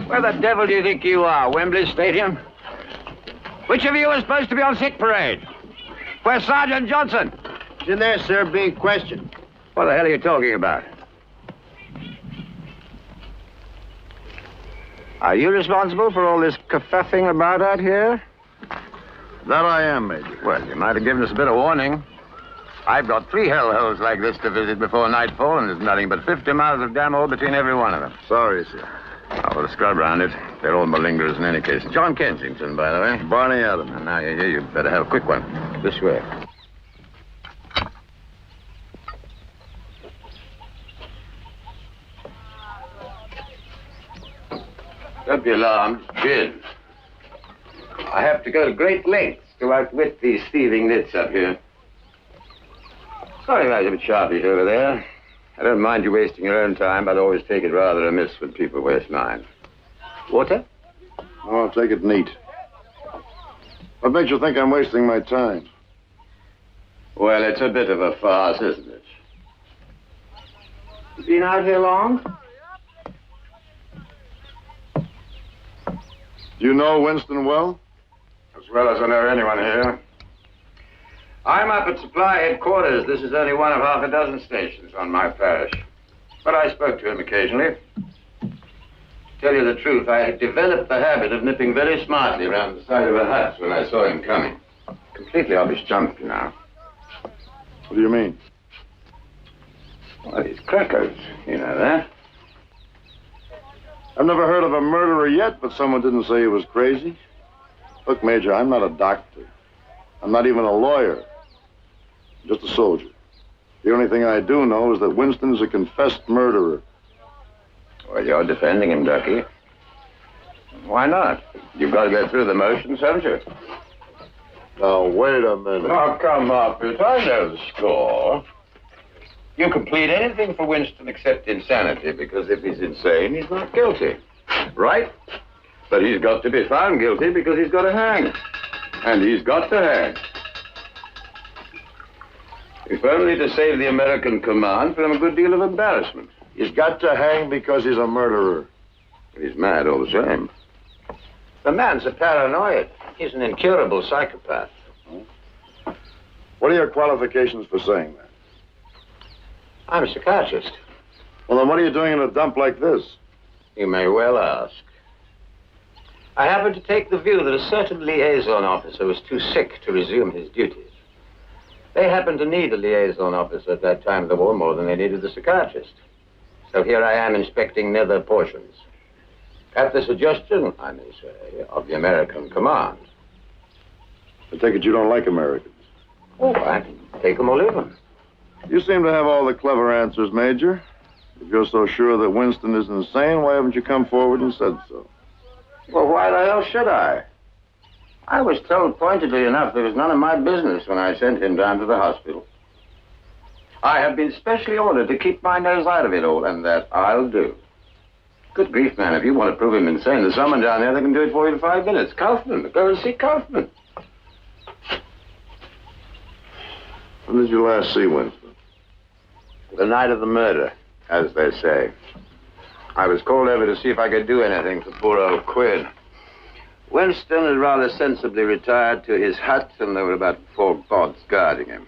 Where the devil do you think you are? Wembley Stadium? Which of you is supposed to be on sick parade? Where's Sergeant Johnson? He's in there, sir, being questioned. What the hell are you talking about? Are you responsible for all this kerfuffing about out here? That I am, Major. Well, you might have given us a bit of warning. I've got 3 hellholes like this to visit before nightfall, and there's nothing but 50 miles of damn hole between every one of them. Sorry, sir. Oh, well, scrub around it. They're all malingerers in any case. John Kensington, by the way. Barney Adams. And now you're here, you better have a quick one. This way. Don't be alarmed, Jim. I have to go to great lengths to outwit these thieving nits up here. Sorry I was a bit sharpish over there. I don't mind you wasting your own time, but I always take it rather amiss when people waste mine. Water? Oh, I'll take it neat. What makes you think I'm wasting my time? Well, it's a bit of a farce, isn't it? You been out here long? Do you know Winston well? As well as I know anyone here. I'm up at supply headquarters. This is only one of half a dozen stations on my parish. But I spoke to him occasionally. To tell you the truth, I had developed the habit of nipping very smartly around the side of a hut when I saw him coming. Completely off his jump now. What do you mean? Well, he's crackers. You know that. I've never heard of a murderer yet, but someone didn't say he was crazy. Look, Major, I'm not a doctor. I'm not even a lawyer. I'm just a soldier. The only thing I do know is that Winston is a confessed murderer. Well, you're defending him, Ducky. Why not? You've got to go through the motions, haven't you? Now, wait a minute. Now, come up it. I know the score. You can plead anything for Winston except insanity, because if he's insane, he's not guilty. Right? But he's got to be found guilty because he's got to hang. And he's got to hang. If only to save the American command from a good deal of embarrassment. He's got to hang because he's a murderer. He's mad all the same. The man's a paranoid. He's an incurable psychopath. What are your qualifications for saying that? I'm a psychiatrist. Well, then what are you doing in a dump like this? You may well ask. I happen to take the view that a certain liaison officer was too sick to resume his duties. They happened to need a liaison officer at that time of the war more than they needed the psychiatrist. So here I am inspecting nether portions. At the suggestion, I may say, of the American command. I take it you don't like Americans. Oh, I take them or leave them. You seem to have all the clever answers, Major. If you're so sure that Winston is insane, why haven't you come forward and said so? Well, why the hell should I? I was told pointedly enough there was none of my business when I sent him down to the hospital. I have been specially ordered to keep my nose out of it all, and that I'll do. Good grief, man, if you want to prove him insane, there's someone down there that can do it for you in 5 minutes. Kaufman, go and see Kaufman. When did you last see Winston? The night of the murder, as they say. I was called over to see if I could do anything for poor old Quinn. Winston had rather sensibly retired to his hut, and there were about 4 bods guarding him.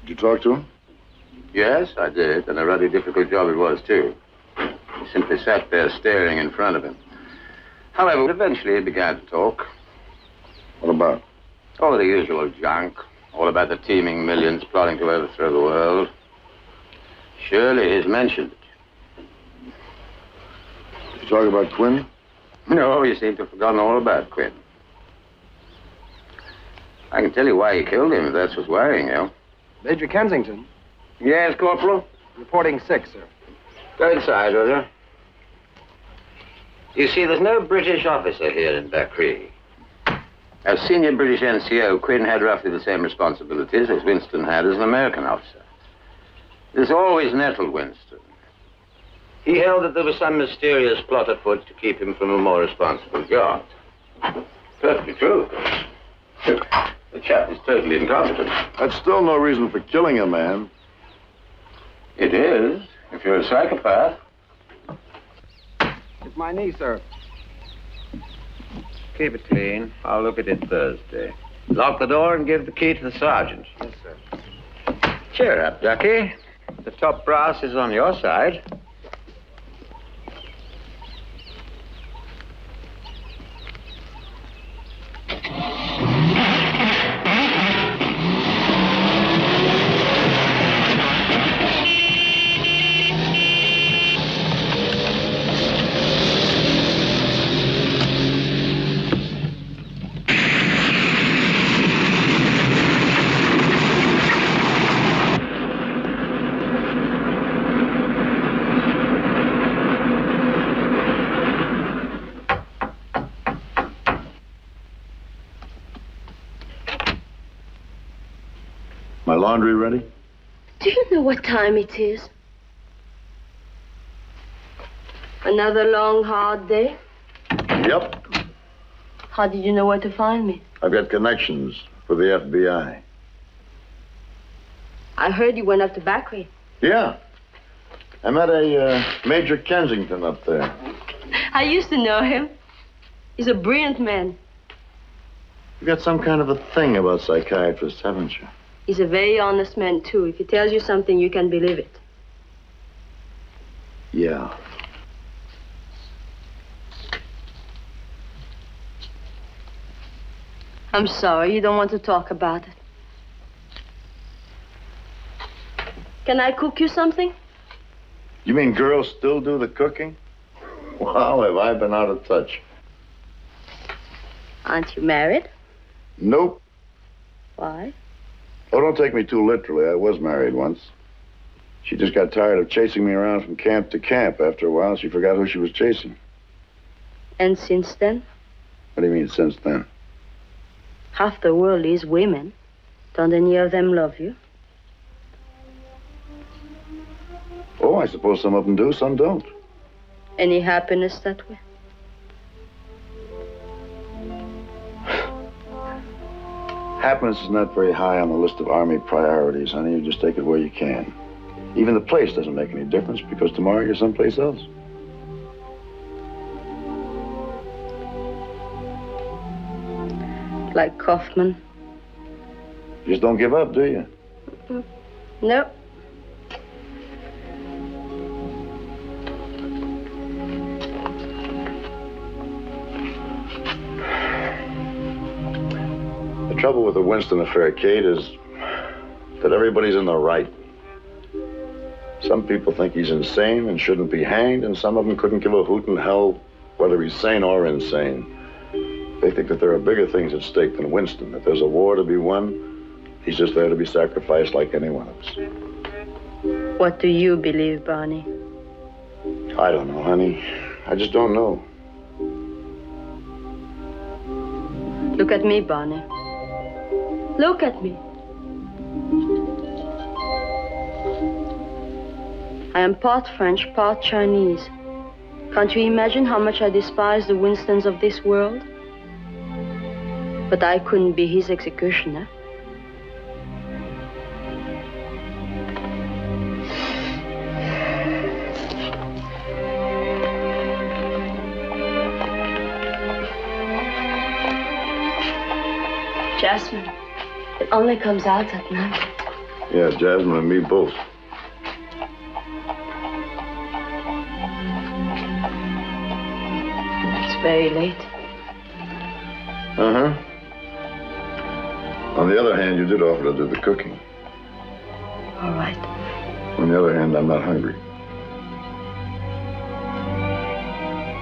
Did you talk to him? Yes, I did, and a rather difficult job it was, too. He simply sat there staring in front of him. However, eventually he began to talk. What about? Oh, the usual junk. All about the teeming millions plotting to overthrow the world. Surely he's mentioned it. Did you talk about Quinn? No, you seem to have forgotten all about Quinn. I can tell you why he killed him, if that's what's worrying you. Major Kensington. Yes, Corporal? Reporting sick, sir. Go inside, will you? You see, there's no British officer here in Bakri. As senior British NCO, Quinn had roughly the same responsibilities as Winston had as an American officer. This always nettled Winston. He held that there was some mysterious plot afoot to keep him from a more responsible job. Perfectly true. The chap is totally incompetent. That's still no reason for killing a man. It is, if you're a psychopath. It's my knee, sir. Keep it clean. I'll look at it Thursday. Lock the door and give the key to the sergeant. Yes, sir. Cheer up, Ducky. The top brass is on your side. My laundry ready? Do you know what time it is? Another long, hard day? Yep. How did you know where to find me? I've got connections for the FBI. I heard you went up to Bakri. Yeah. I met a Major Kensington up there. I used to know him. He's a brilliant man. You've got some kind of a thing about psychiatrists, haven't you? He's a very honest man, too. If he tells you something, you can believe it. Yeah. I'm sorry, you don't want to talk about it. Can I cook you something? You mean girls still do the cooking? Wow, have I been out of touch. Aren't you married? Nope. Why? Oh, don't take me too literally. I was married once. She just got tired of chasing me around from camp to camp. After a while, she forgot who she was chasing. And since then? What do you mean, since then? Half the world is women. Don't any of them love you? Oh, I suppose some of them do, some don't. Any happiness that way? Happiness is not very high on the list of Army priorities, honey. You just take it where you can. Even the place doesn't make any difference because tomorrow you're someplace else. Like Kaufman? You just don't give up, do you? No. The trouble with the Winston affair, Kate, is that everybody's in the right. Some people think he's insane and shouldn't be hanged, and some of them couldn't give a hoot in hell whether he's sane or insane. They think that there are bigger things at stake than Winston. If there's a war to be won, he's just there to be sacrificed like any one of us. What do you believe, Barney? I don't know, honey. I just don't know. Look at me, Barney. Look at me. I am part French, part Chinese. Can't you imagine how much I despise the Winstons of this world? But I couldn't be his executioner. Jasmine, it only comes out at night. Yeah, Jasmine and me both. It's very late. Uh-huh. On the other hand, you did offer to do the cooking. All right. On the other hand, I'm not hungry.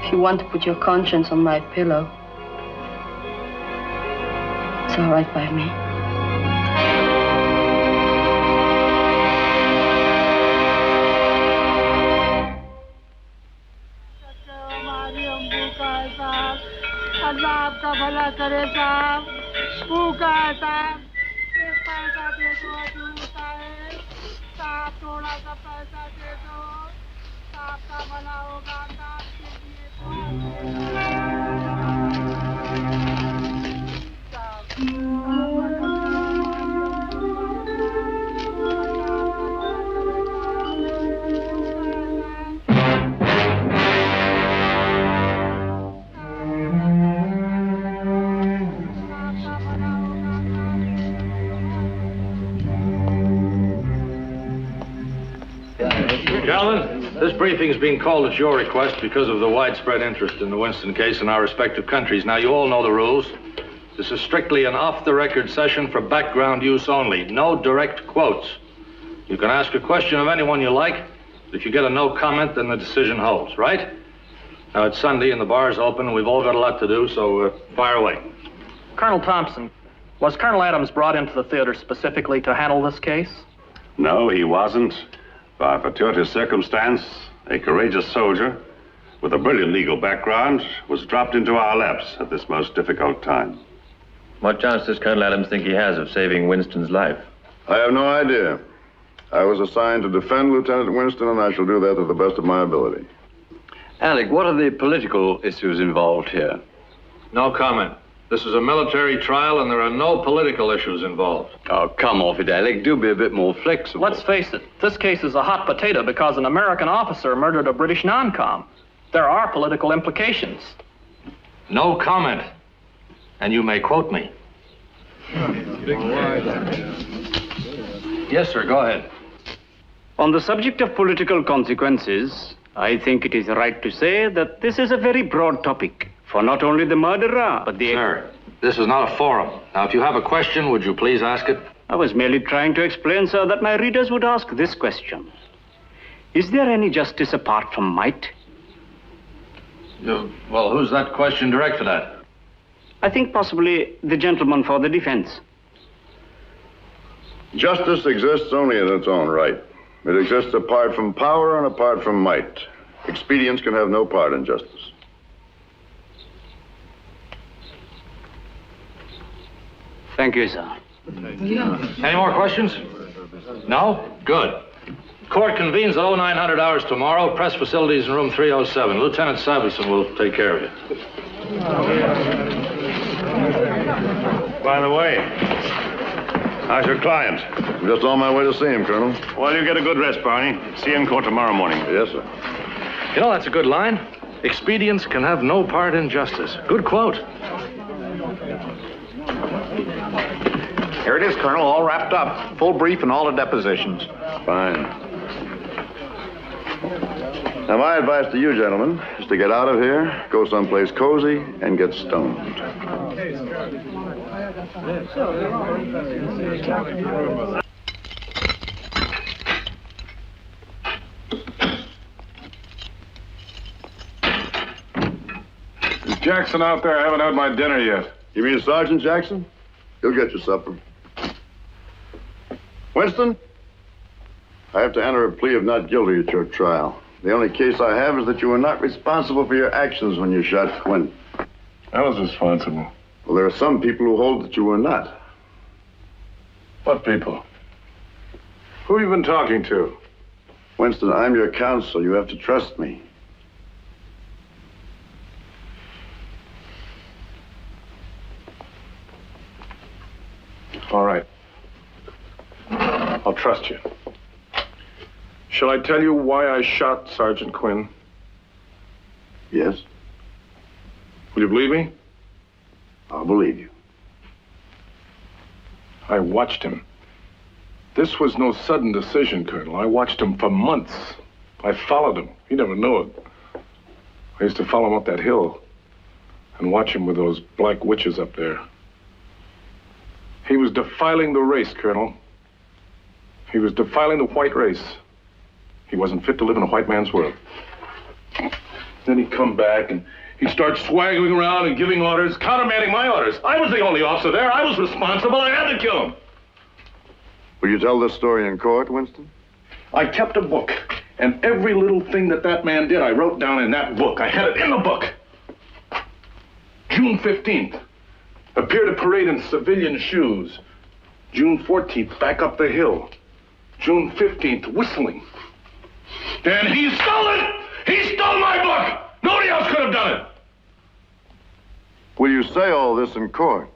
If you want to put your conscience on my pillow, it's all right by me. आपका भला करे साहब भूखा है साहब एक पैसा दे दो जूता है साहब थोड़ा सा पैसा दे दो साहब का भला होगा साहब Gentlemen, this briefing is being called at your request because of the widespread interest in the Winston case in our respective countries. Now, you all know the rules. This is strictly an off-the-record session for background use only. No direct quotes. You can ask a question of anyone you like. If you get a no comment, then the decision holds, right? Now, it's Sunday and the bar's open and we've all got a lot to do, so fire away. Colonel Thompson, was Colonel Adams brought into the theater specifically to handle this case? No, he wasn't. By fortuitous circumstance, a courageous soldier with a brilliant legal background was dropped into our laps at this most difficult time. What chance does Colonel Adams think he has of saving Winston's life? I have no idea. I was assigned to defend Lieutenant Winston, and I shall do that to the best of my ability. Alec, what are the political issues involved here? No comment. This is a military trial, and there are no political issues involved. Oh, come off it, Alec. Do be a bit more flexible. Let's face it, this case is a hot potato because an American officer murdered a British non-com. There are political implications. No comment. And you may quote me. Yes, sir, go ahead. On the subject of political consequences, I think it is right to say that this is a very broad topic. For not only the murderer, but the... Sir, this is not a forum. Now, if you have a question, would you please ask it? I was merely trying to explain, sir, that my readers would ask this question. Is there any justice apart from might? Well, who's that question directed at? I think possibly the gentleman for the defense. Justice exists only in its own right. It exists apart from power and apart from might. Expedience can have no part in justice. Thank you, sir. Any more questions? No? Good. Court convenes at 0900 hours tomorrow. Press facilities in room 307. Lieutenant Savison will take care of you. By the way, how's your client? I'm just on my way to see him, Colonel. Well, you get a good rest, Barney. See you in court tomorrow morning. Yes, sir. You know, that's a good line. Expedience can have no part in justice. Good quote. Here it is, Colonel, all wrapped up. Full brief and all the depositions. Fine. Now, my advice to you, gentlemen, is to get out of here, go someplace cozy, and get stoned. Jackson out there? I haven't had my dinner yet. You mean Sergeant Jackson? He'll get you supper. Winston, I have to enter a plea of not guilty at your trial. The only case I have is that you were not responsible for your actions when you shot Quinn. I was responsible. Well, there are some people who hold that you were not. What people? Who have you been talking to? Winston, I'm your counsel. You have to trust me. All right. I'll trust you. Shall I tell you why I shot Sergeant Quinn? Yes. Will you believe me? I'll believe you. I watched him. This was no sudden decision, Colonel. I watched him for months. I followed him. He never knew it. I used to follow him up that hill and watch him with those black witches up there. He was defiling the race, Colonel. He was defiling the white race. He wasn't fit to live in a white man's world. Then he'd come back and he'd start swaggering around and giving orders, countermanding my orders. I was the only officer there. I was responsible. I had to kill him. Will you tell this story in court, Winston? I kept a book, and every little thing that man did, I wrote down in that book. I had it in the book. June 15th, appeared at parade in civilian shoes. June 14th, back up the hill. June 15th, whistling. And he stole it! He stole my book! Nobody else could have done it! Will you say all this in court?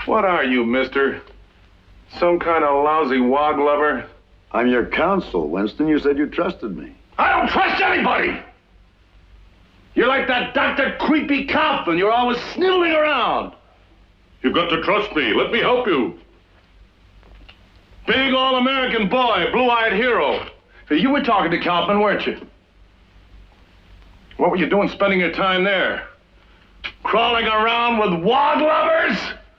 What are you, mister? Some kind of lousy wog lover? I'm your counsel, Winston. You said you trusted me. I don't trust anybody! You're like that Dr. Creepy Kaufman. You're always sniveling around. You've got to trust me. Let me help you. Big all-American boy, blue-eyed hero. You were talking to Kaufman, weren't you? What were you doing spending your time there? Crawling around with wog lovers?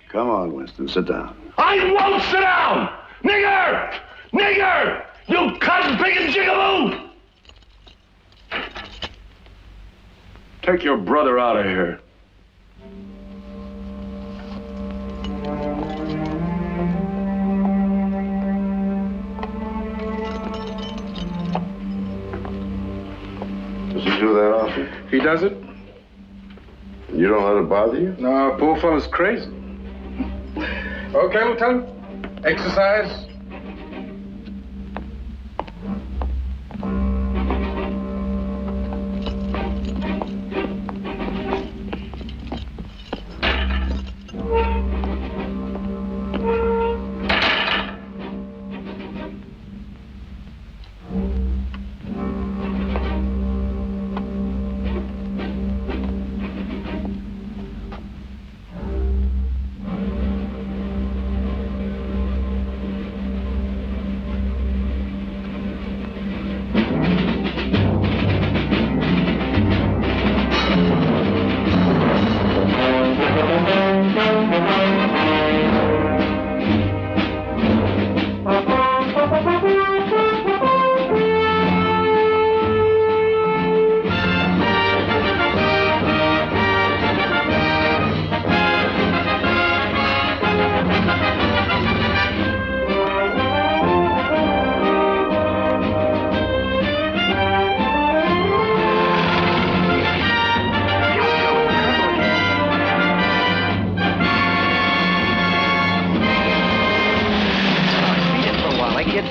Come on, Winston, sit down. I won't sit down! Nigger! Nigger! You cotton picking jigaboo! Take your brother out of here. Does he do that often? He does it? And you don't let it bother you? No, poor fellow's crazy. Okay, Lieutenant. Exercise.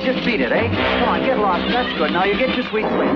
Just beat it, eh? Come on, get lost. That's good. Now you get your sweet sleep.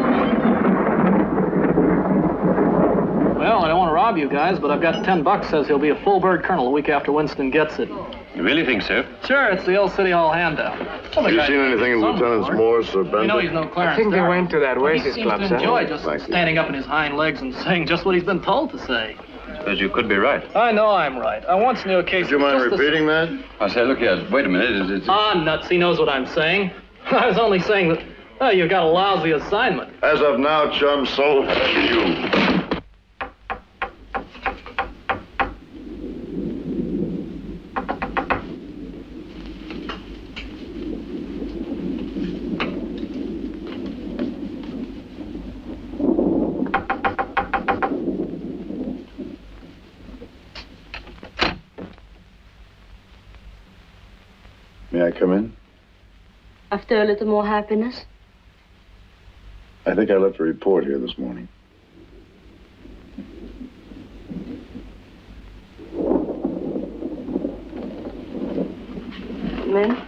Well, I don't want to rob you guys, but I've got $10 says he'll be a full bird colonel a week after Winston gets it. You really think so? Sure, it's the old City Hall handout. Have you seen anything in Lieutenants Morse or Bender? You know he's no Clarence. I think they went to that Oasis Club, He seems to enjoy just standing up in his hind legs and saying just what he's been told to say. Suppose you could be right. I know I'm right. I once knew a case... Would you mind repeating that? I say, look here, wait a minute. It's... Ah, nuts. He knows what I'm saying. I was only saying that, oh, you've got a lousy assignment. As of now, chum, so have you. May I come in? After a little more happiness? I think I left a report here this morning. Men?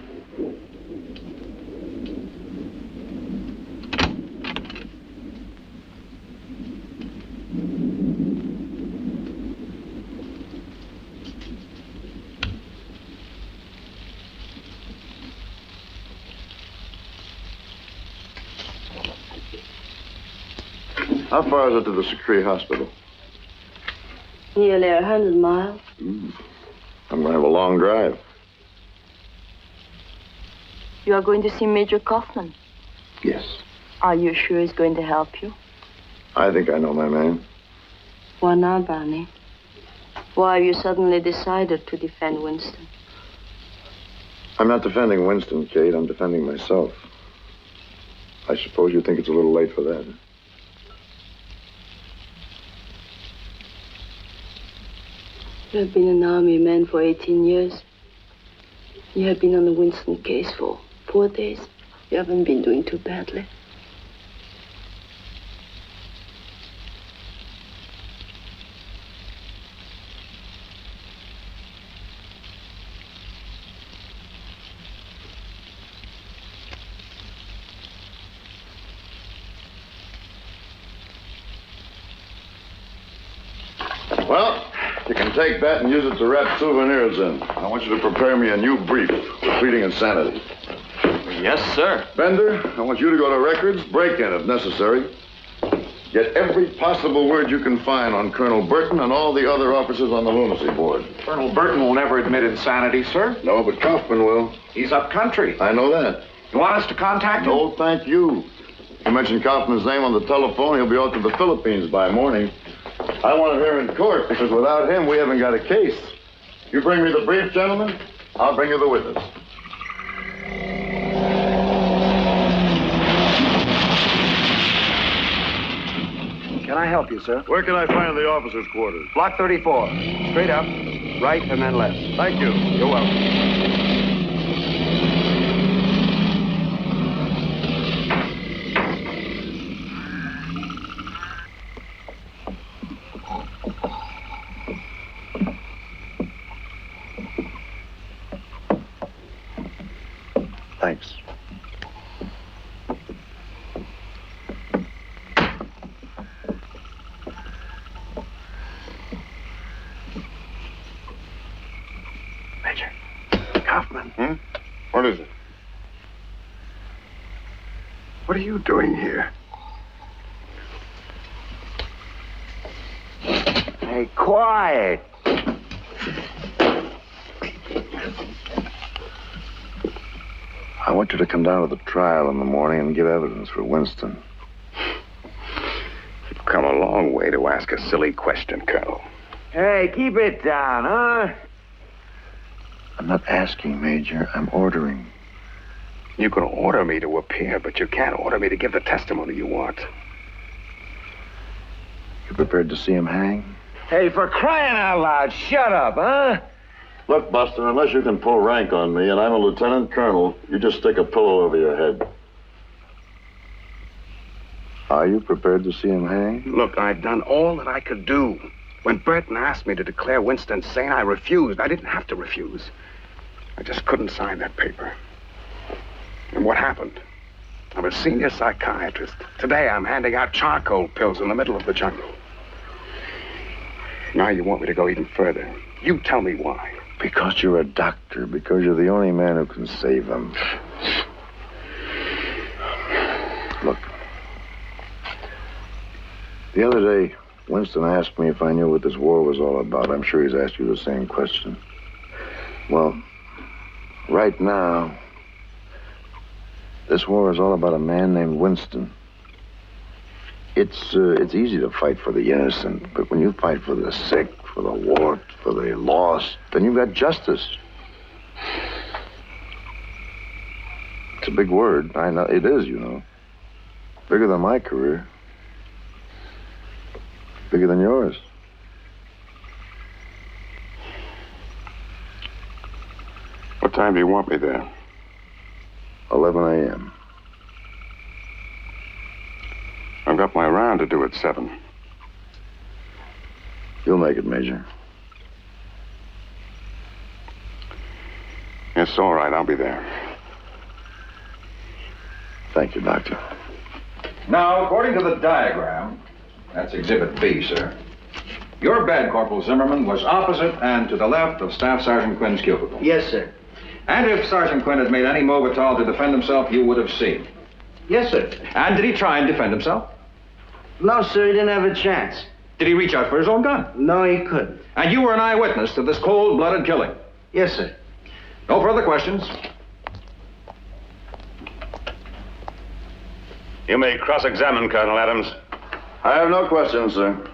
How far is it to the Secree Hospital? Nearly 100 miles. I'm going to have a long drive. You are going to see Major Kaufman. Yes. Are you sure he's going to help you? I think I know my man. Why not, Barney? Why have you suddenly decided to defend Winston? I'm not defending Winston, Kate. I'm defending myself. I suppose you think it's a little late for that. You have been an army man for 18 years. You have been on the Winston case for 4 days. You haven't been doing too badly. Well, you can take that and use it to wrap souvenirs in. I want you to prepare me a new brief for pleading insanity. Yes, sir. Bender, I want you to go to records, break in if necessary. Get every possible word you can find on Colonel Burton and all the other officers on the lunacy board. Colonel Burton will never admit insanity, sir. No, but Kaufman will. He's up country. I know that. You want us to contact him? No, thank you. You mentioned Kaufman's name on the telephone, he'll be off to the Philippines by morning. I want him here in court because without him, we haven't got a case. You bring me the brief, gentlemen, I'll bring you the witness. Can I help you, sir? Where can I find the officers' quarters? Block 34. Straight up, right, and then left. Thank you. You're welcome. Thanks. Major. Kaufman. What is it? What are you doing here? Hey, quiet. I want you to come down to the trial in the morning and give evidence for Winston. You've come a long way to ask a silly question, Colonel. Hey, keep it down, huh? I'm not asking, Major. I'm ordering. You can order me to appear, but you can't order me to give the testimony you want. You prepared to see him hang? Hey, for crying out loud, shut up, huh? Look, Buster, unless you can pull rank on me and I'm a lieutenant colonel, you just stick a pillow over your head. Are you prepared to see him hang? Look, I've done all that I could do. When Burton asked me to declare Winston sane, I refused. I didn't have to refuse. I just couldn't sign that paper. And what happened? I'm a senior psychiatrist. Today I'm handing out charcoal pills in the middle of the jungle. Now you want me to go even further. You tell me why. Because you're a doctor. Because you're the only man who can save him. Look. The other day, Winston asked me if I knew what this war was all about. I'm sure he's asked you the same question. Well, right now, this war is all about a man named Winston. It's easy to fight for the innocent, but when you fight for the sick, for the warped, for the lost, then you've got justice. It's a big word. I know it is, you know. Bigger than my career. Bigger than yours. What time do you want me there? 11 a.m. I've got my round to do at 7. You'll make it, Major. Yes, all right. I'll be there. Thank you, Doctor. Now, according to the diagram, that's Exhibit B, sir, your bed, Corporal Zimmerman, was opposite and to the left of Staff Sergeant Quinn's cubicle. Yes, sir. And if Sergeant Quinn had made any move at all to defend himself, you would have seen. Yes, sir. And did he try and defend himself? No, sir, he didn't have a chance. Did he reach out for his own gun? No, he couldn't. And you were an eyewitness to this cold-blooded killing? Yes, sir. No further questions. You may cross-examine, Colonel Adams. I have no questions, sir.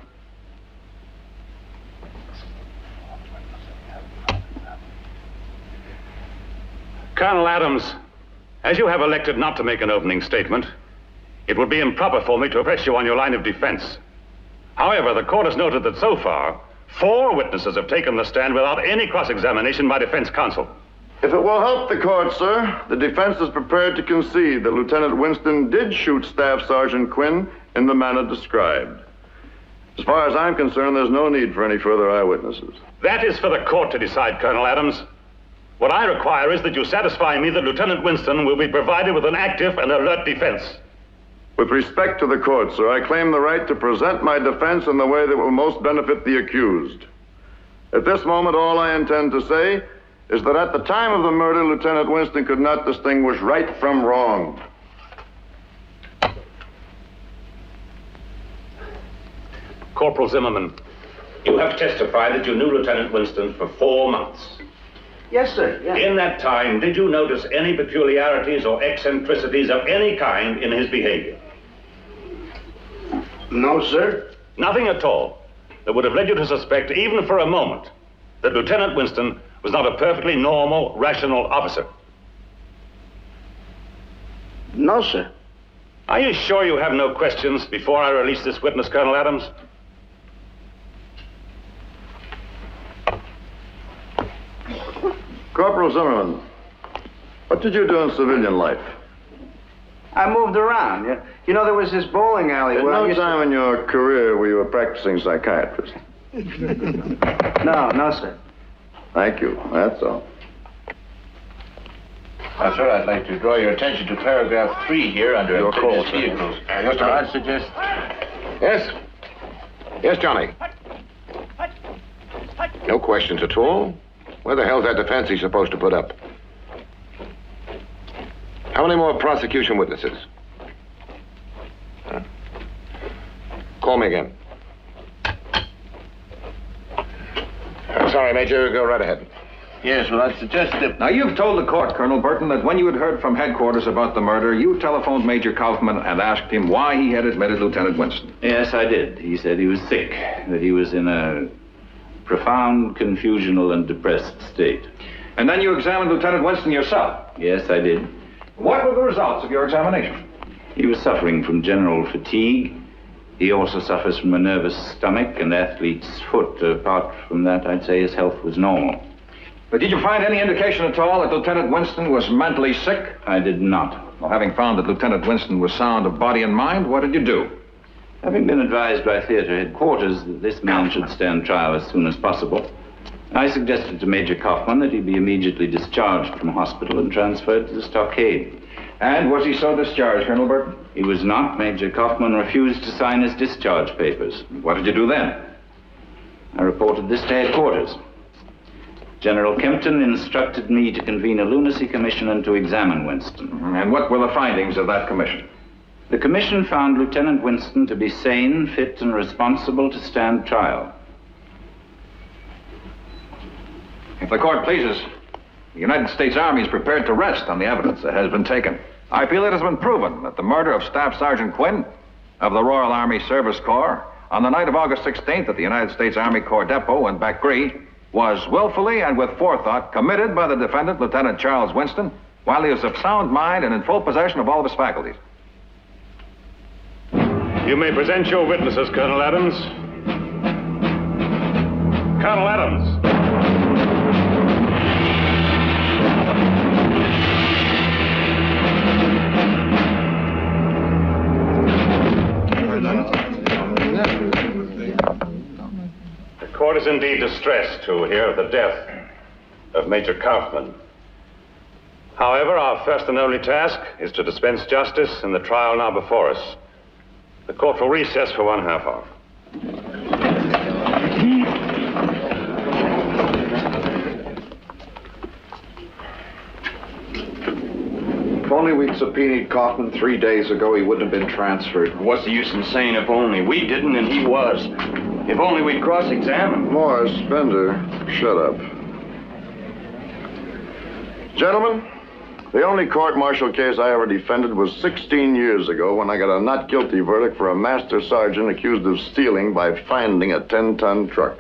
Colonel Adams, as you have elected not to make an opening statement, it would be improper for me to press you on your line of defense. However, the court has noted that so far, 4 witnesses have taken the stand without any cross-examination by defense counsel. If it will help the court, sir, the defense is prepared to concede that Lieutenant Winston did shoot Staff Sergeant Quinn in the manner described. As far as I'm concerned, there's no need for any further eyewitnesses. That is for the court to decide, Colonel Adams. What I require is that you satisfy me that Lieutenant Winston will be provided with an active and alert defense. With respect to the court, sir, I claim the right to present my defense in the way that will most benefit the accused. At this moment, all I intend to say is that at the time of the murder, Lieutenant Winston could not distinguish right from wrong. Corporal Zimmerman, you have testified that you knew Lieutenant Winston for 4 months. Yes, sir. Yes. In that time, did you notice any peculiarities or eccentricities of any kind in his behavior? No, sir. Nothing at all that would have led you to suspect, even for a moment, that Lieutenant Winston was not a perfectly normal, rational officer? No, sir. Are you sure you have no questions before I release this witness, Colonel Adams? Corporal Zimmerman, what did you do in civilian life? I moved around. You know, there was this bowling alley At where no time in your career were you a practicing psychiatrist. No, sir. Thank you. That's all. Now, sir, I'd like to draw your attention to paragraph 3 here under Your call, amphibious sir. vehicles. Just a minute. I'd suggest... Yes? Yes, Johnny. No questions at all? Where the hell's that defense he's supposed to put up? How many more prosecution witnesses? Huh? Call me again. Sorry, Major. Go right ahead. Yes, well, I'd suggest that... Now, you've told the court, Colonel Burton, that when you had heard from headquarters about the murder, you telephoned Major Kaufman and asked him why he had admitted Lieutenant Winston. Yes, I did. He said he was sick, that he was in a profound, confusional, and depressed state. And then you examined Lieutenant Winston yourself. Yes, I did. What were the results of your examination? He was suffering from general fatigue. He also suffers from a nervous stomach and athlete's foot. Apart from that, I'd say his health was normal. But did you find any indication at all that Lieutenant Winston was mentally sick? I did not. Well, having found that Lieutenant Winston was sound of body and mind, what did you do? Having been advised by theater headquarters that this man should stand trial as soon as possible, I suggested to Major Kaufman that he be immediately discharged from hospital and transferred to the stockade. And was he so discharged, Colonel Burton? He was not. Major Kaufman refused to sign his discharge papers. What did you do then? I reported this to headquarters. General Kempton instructed me to convene a lunacy commission and to examine Winston. And what were the findings of that commission? The commission found Lieutenant Winston to be sane, fit, and responsible to stand trial. If the court pleases, the United States Army is prepared to rest on the evidence that has been taken. I feel it has been proven that the murder of Staff Sergeant Quinn of the Royal Army Service Corps on the night of August 16th at the United States Army Corps Depot in Bacri was willfully and with forethought committed by the defendant, Lieutenant Charles Winston, while he was of sound mind and in full possession of all of his faculties. You may present your witnesses, Colonel Adams. Colonel Adams. is indeed distressed to hear of the death of Major Kaufman. However, our first and only task is to dispense justice in the trial now before us. The court will recess for 1/2 hour. If only we'd subpoenaed Kaufman 3 days ago, he wouldn't have been transferred. What's the use in saying if only? We didn't and he was. If only we'd cross-examined. Morris, Bender, shut up. Gentlemen, the only court-martial case I ever defended was 16 years ago when I got a not guilty verdict for a master sergeant accused of stealing by finding a 10-ton truck.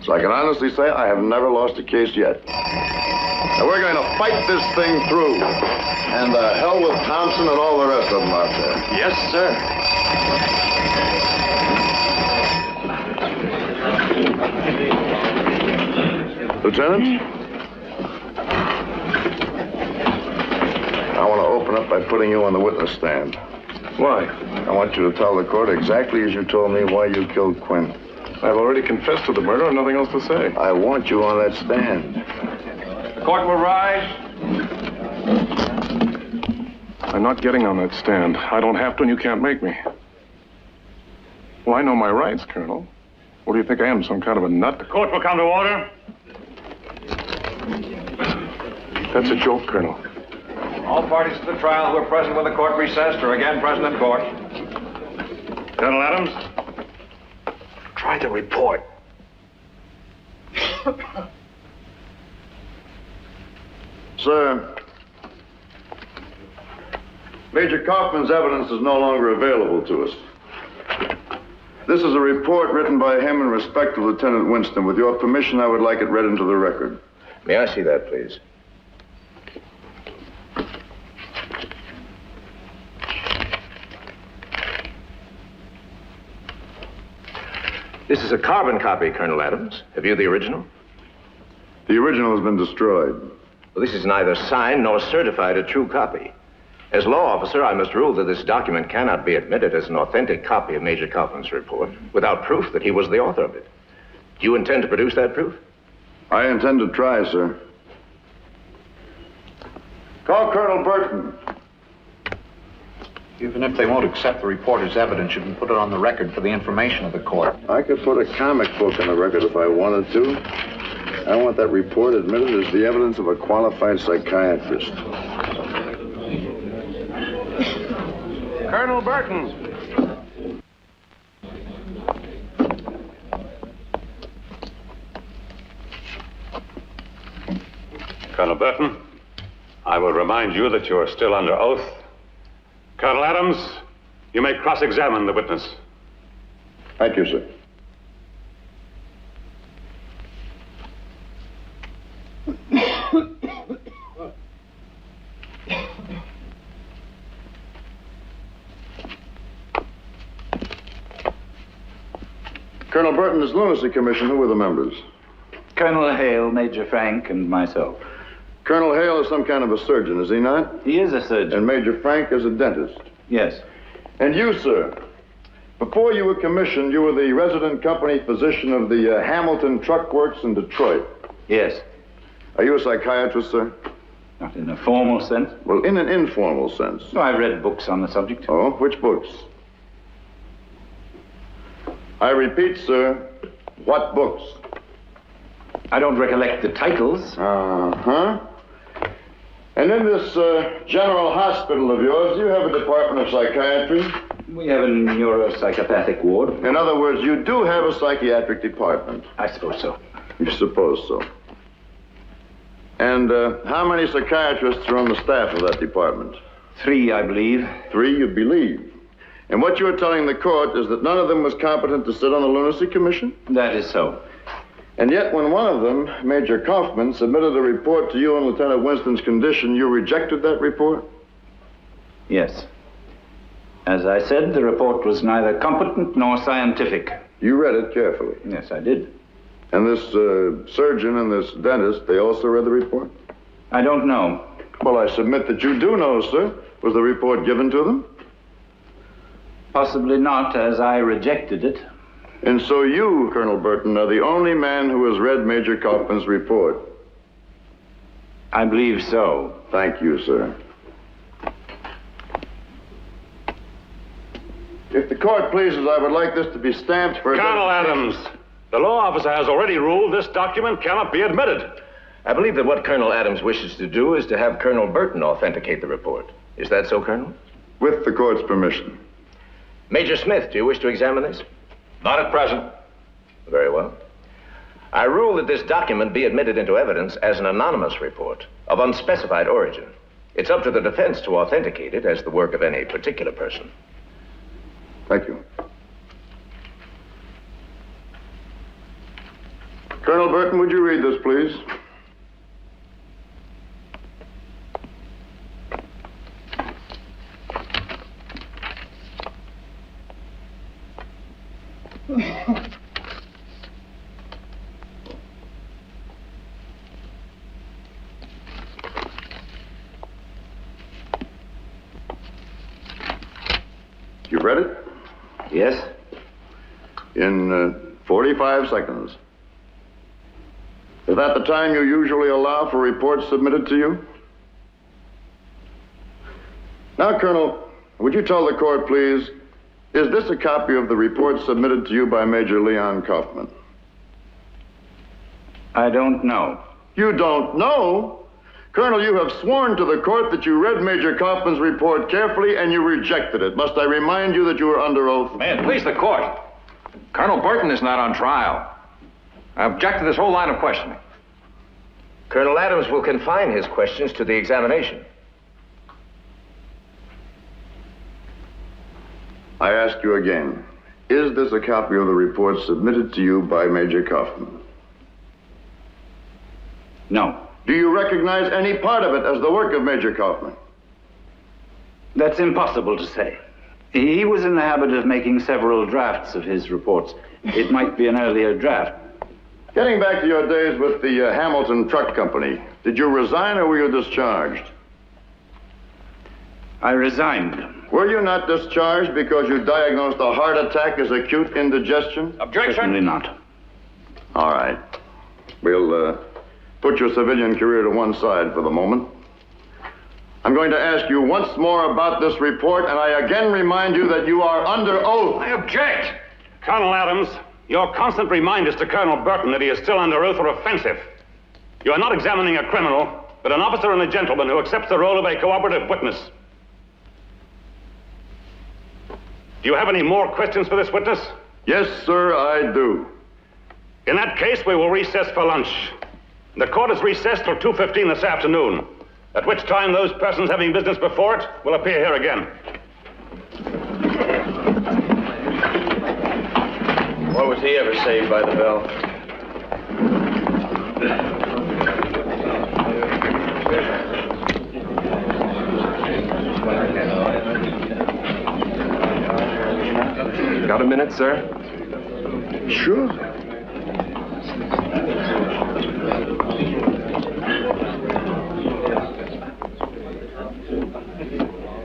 So I can honestly say I have never lost a case yet. Now we're going to fight this thing through. And hell with Thompson and all the rest of them out there. Yes, sir. Lieutenant? I want to open up by putting you on the witness stand. Why? I want you to tell the court exactly as you told me why you killed Quinn. I've already confessed to the murder and nothing else to say. I want you on that stand. The court will rise. I'm not getting on that stand. I don't have to and you can't make me. Well, I know my rights, Colonel. What do you think I am, some kind of a nut? The court will come to order. That's a joke, Colonel. All parties to the trial who are present when the court recessed are again present in court. Colonel Adams? Try to report. Sir, Major Kaufman's evidence is no longer available to us. This is a report written by him in respect of Lieutenant Winston. With your permission, I would like it read into the record. May I see that, please? This is a carbon copy, Colonel Adams. Have you the original? The original has been destroyed. Well, this is neither signed nor certified a true copy. As law officer, I must rule that this document cannot be admitted as an authentic copy of Major Kaufman's report without proof that he was the author of it. Do you intend to produce that proof? I intend to try, sir. Call Colonel Burton. Even if they won't accept the report as evidence, you can put it on the record for the information of the court. I could put a comic book on the record if I wanted to. I want that report admitted as the evidence of a qualified psychiatrist. Colonel Burton. Colonel Burton, I will remind you that you are still under oath. Colonel Adams, you may cross-examine the witness. Thank you, sir. Colonel Burton is Lunacy Commission. Who were the members? Colonel Hale, Major Frank, and myself. Colonel Hale is some kind of a surgeon, is he not? He is a surgeon. And Major Frank is a dentist? Yes. And you, sir, before you were commissioned, you were the resident company physician of the Hamilton Truck Works in Detroit? Yes. Are you a psychiatrist, sir? Not in a formal sense. Well, in an informal sense. No, I've read books on the subject. Oh, which books? I repeat, sir, what books? I don't recollect the titles. Uh-huh. And in this general hospital of yours, do you have a department of psychiatry? We have a neuropsychopathic ward. In other words, you do have a psychiatric department? I suppose so. You suppose so. And how many psychiatrists are on the staff of that department? 3, I believe. 3, you believe? And what you're telling the court is that none of them was competent to sit on the Lunacy Commission? That is so. And yet, when one of them, Major Kaufman, submitted a report to you on Lieutenant Winston's condition, you rejected that report? Yes. As I said, the report was neither competent nor scientific. You read it carefully? Yes, I did. And this surgeon and this dentist, they also read the report? I don't know. Well, I submit that you do know, sir. Was the report given to them? Possibly not, as I rejected it. And so you, Colonel Burton, are the only man who has read Major Kaufman's report. I believe so. Thank you, sir. If the court pleases, I would like this to be stamped for... Colonel Adams, the law officer has already ruled this document cannot be admitted. I believe that what Colonel Adams wishes to do is to have Colonel Burton authenticate the report. Is that so, Colonel? With the court's permission. Major Smith, do you wish to examine this? Not at present. Very well. I rule that this document be admitted into evidence as an anonymous report of unspecified origin. It's up to the defense to authenticate it as the work of any particular person. Thank you. Colonel Burton, would you read this, please? You've read it? Yes. In 45 seconds. Is that the time you usually allow for reports submitted to you? Now, Colonel, would you tell the court, please, is this a copy of the report submitted to you by Major Leon Kaufman? I don't know. You don't know? Colonel, you have sworn to the court that you read Major Kaufman's report carefully and you rejected it. Must I remind you that you are under oath? Man, please, the court. Colonel Burton is not on trial. I object to this whole line of questioning. Colonel Adams will confine his questions to the examination. I ask you again, is this a copy of the report submitted to you by Major Kaufman? No. Do you recognize any part of it as the work of Major Kaufman? That's impossible to say. He was in the habit of making several drafts of his reports. It might be an earlier draft. Getting back to your days with the Hamilton Truck Company, did you resign or were you discharged? I resigned. Were you not discharged because you diagnosed a heart attack as acute indigestion? Objection. Certainly not. All right. We'll put your civilian career to one side for the moment. I'm going to ask you once more about this report, and I again remind you that you are under oath. I object. Colonel Adams, your constant reminders to Colonel Burton that he is still under oath are offensive. You are not examining a criminal, but an officer and a gentleman who accepts the role of a cooperative witness. Do you have any more questions for this witness? Yes, sir, I do. In that case, we will recess for lunch. The court is recessed till 2:15 this afternoon, at which time those persons having business before it will appear here again. What was he ever saved by the bell? Got a minute, sir? Sure.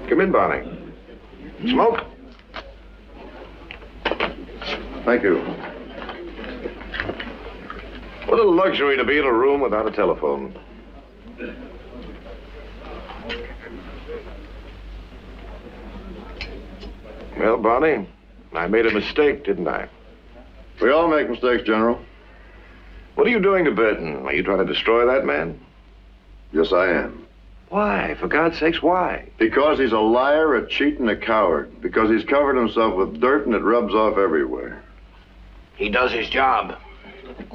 Come in, Barney. Smoke? Thank you. What a luxury to be in a room without a telephone. Well, Barney, I made a mistake, didn't I? We all make mistakes, General. What are you doing to Burton? Are you trying to destroy that man? Yes, I am. Why? For God's sakes, why? Because he's a liar, a cheat, and a coward. Because he's covered himself with dirt and it rubs off everywhere. He does his job.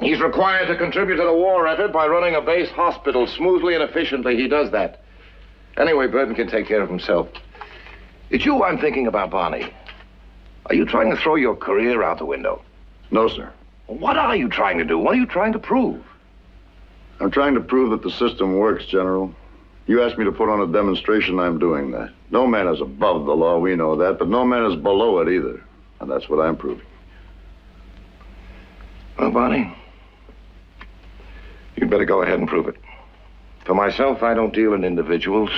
He's required to contribute to the war effort by running a base hospital smoothly and efficiently. He does that. Anyway, Burton can take care of himself. It's you I'm thinking about, Barney. Are you trying to throw your career out the window? No, sir. What are you trying to do? What are you trying to prove? I'm trying to prove that the system works, General. You asked me to put on a demonstration, I'm doing that. No man is above the law, we know that, but no man is below it either. And that's what I'm proving. Well, Barney, you'd better go ahead and prove it. For myself, I don't deal in individuals.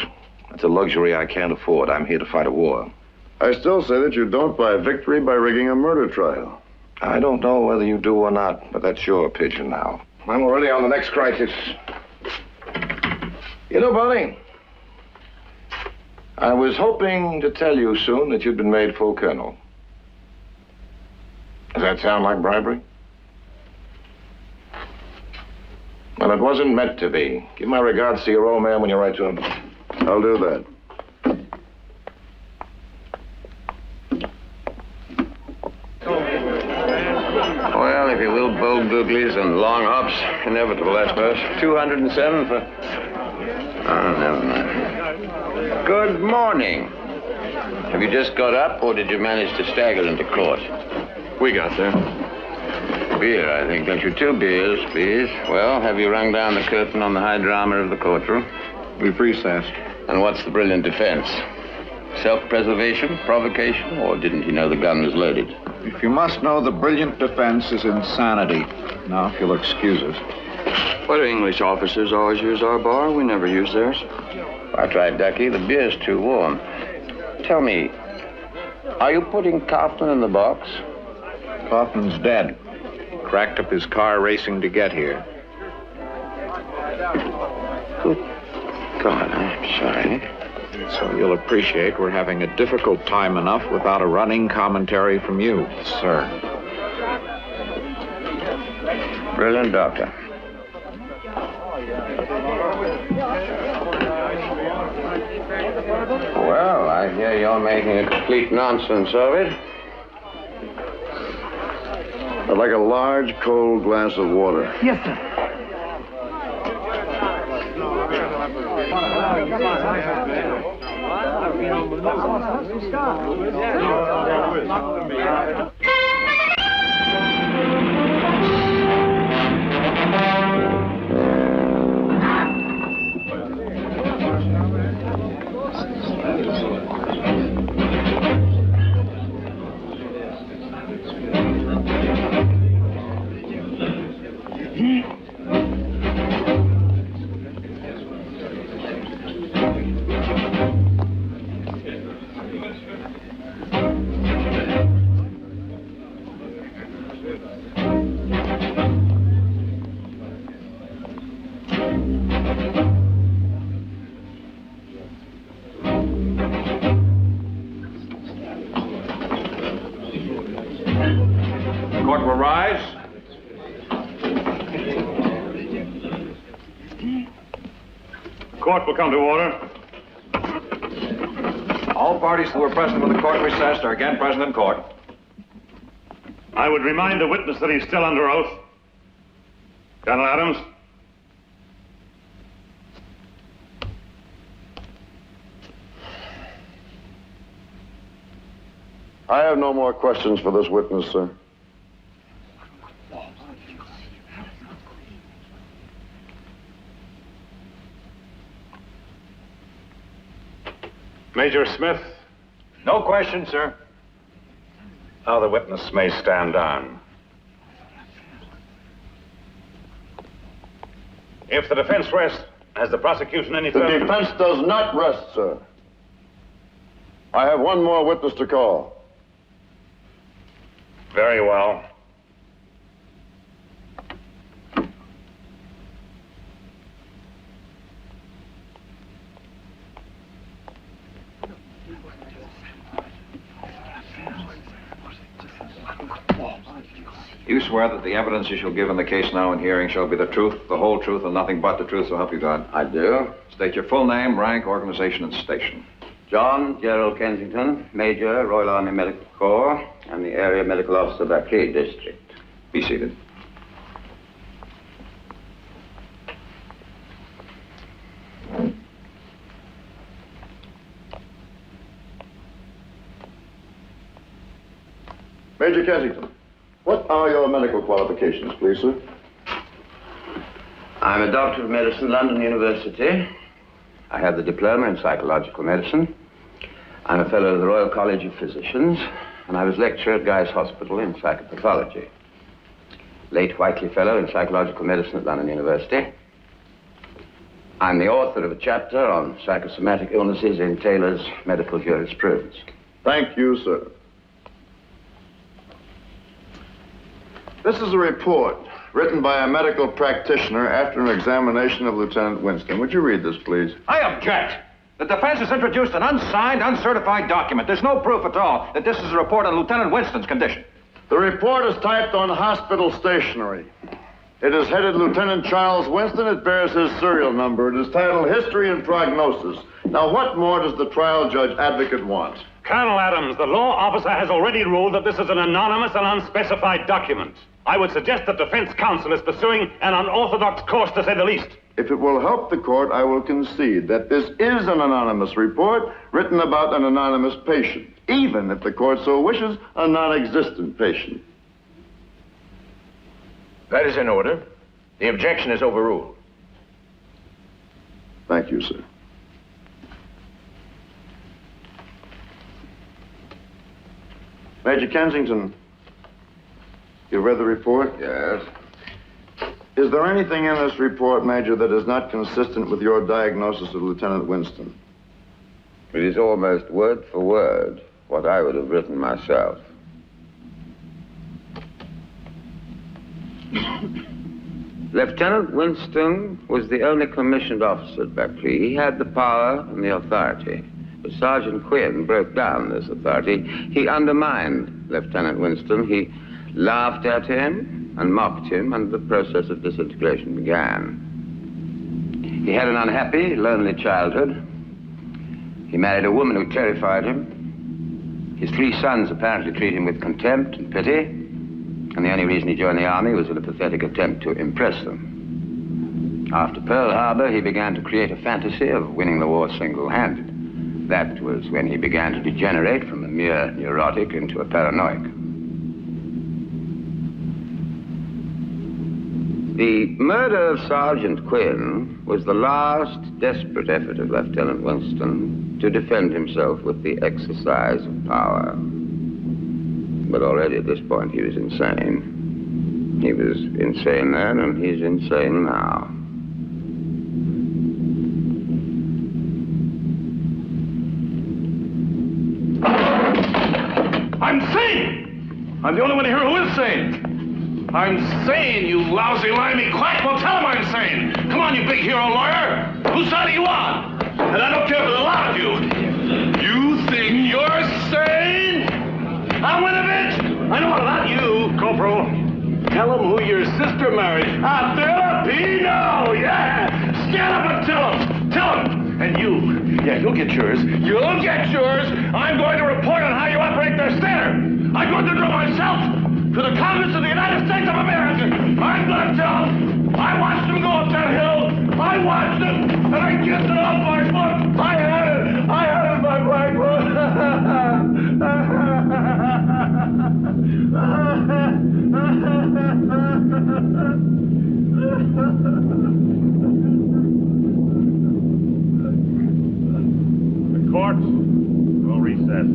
That's a luxury I can't afford. I'm here to fight a war. I still say that you don't buy victory by rigging a murder trial. I don't know whether you do or not, but that's your opinion now. I'm already on the next crisis. You know, Bonnie, I was hoping to tell you soon that you'd been made full colonel. Does that sound like bribery? Well, it wasn't meant to be. Give my regards to your old man when you write to him. I'll do that. Well, if you will, bold googlies and long hops, inevitable, I suppose. 207 for... Oh, never mind. Good morning. Have you just got up, or did you manage to stagger into court? We got there. Beer, I think. Don't you? 2 beers, please. Well, have you rung down the curtain on the high drama of the courtroom? We've recessed. And what's the brilliant defense? Self-preservation, provocation, or didn't he know the gun was loaded? If you must know, the brilliant defense is insanity. Now, if you'll excuse us. Why do English officers always use our bar? We never use theirs. I tried, Ducky. The beer's too warm. Tell me, are you putting Kaufman in the box? Kaufman's dead. Cracked up his car racing to get here. Good God, I'm sorry. So you'll appreciate we're having a difficult time enough without a running commentary from you, sir. Brilliant, Doctor. Well, I hear you're making a complete nonsense of it. I'd like a large, cold glass of water. Yes, sir. Court will rise. Court will come to order. All parties who were present when the court recessed are again present in court. I would remind the witness that he's still under oath. Colonel Adams. I have no more questions for this witness, sir. Major Smith. No question, sir. Now the witness may stand down. If the defense rests, has the prosecution any further... The defense does not rest, sir. I have one more witness to call. Very well. You swear that the evidence you shall give in the case now in hearing shall be the truth, the whole truth, and nothing but the truth, so help you God? I do. State your full name, rank, organization, and station. John Gerald Kensington, Major, Royal Army Medical Corps, and the Area Medical Officer of Arcade District. Be seated. Major Kensington, what are your medical qualifications, please, sir? I'm a doctor of medicine, London University. I have the diploma in psychological medicine. I'm a fellow of the Royal College of Physicians, and I was lecturer at Guy's Hospital in psychopathology. Late Whiteley Fellow in psychological medicine at London University. I'm the author of a chapter on psychosomatic illnesses in Taylor's medical jurisprudence. Thank you, sir. This is a report written by a medical practitioner after an examination of Lieutenant Winston. Would you read this, please? I object. The defense has introduced an unsigned, uncertified document. There's no proof at all that this is a report on Lieutenant Winston's condition. The report is typed on hospital stationery. It is headed Lieutenant Charles Winston. It bears his serial number. It is titled History and Prognosis. Now, what more does the trial judge advocate want? Colonel Adams, the law officer has already ruled that this is an anonymous and unspecified document. I would suggest that defense counsel is pursuing an unorthodox course, to say the least. If it will help the court, I will concede that this is an anonymous report written about an anonymous patient, even if the court so wishes, a non-existent patient. That is in order. The objection is overruled. Thank you, sir. Major Kensington, you've read the report? Yes. Is there anything in this report, Major, that is not consistent with your diagnosis of Lieutenant Winston? It is almost word for word what I would have written myself. Lieutenant Winston was the only commissioned officer at Beckley. He had the power and the authority. But Sergeant Quinn broke down this authority. He undermined Lieutenant Winston. He laughed at him and mocked him, and the process of disintegration began. He had an unhappy, lonely childhood. He married a woman who terrified him. His 3 sons apparently treat him with contempt and pity, and the only reason he joined the army was in a pathetic attempt to impress them. After Pearl Harbor, he began to create a fantasy of winning the war single-handed. That was when he began to degenerate from a mere neurotic into a paranoic. The murder of Sergeant Quinn was the last desperate effort of Lieutenant Winston to defend himself with the exercise of power. But already at this point he was insane. He was insane then, and he's insane now. I'm sane! I'm the only one here who is sane. I'm sane, you lousy, limey quack. Well, tell him I'm sane. Come on, you big hero lawyer. Whose side are you on? And I don't care for the lot of you. You think you're sane? I'm with a bitch. I know all about you, Corporal. Tell him who your sister married. A Filipino, yeah. Stand up and tell him. Tell him. And you, yeah, you'll get yours. You'll get yours. I'm going to report on how you operate their center. I'm going to draw myself to the Congress of the United States of America. I'm going to tell them. I watched them go up that hill. I watched them, and I kissed it off my foot. I had it. I had it in my black The court will recess.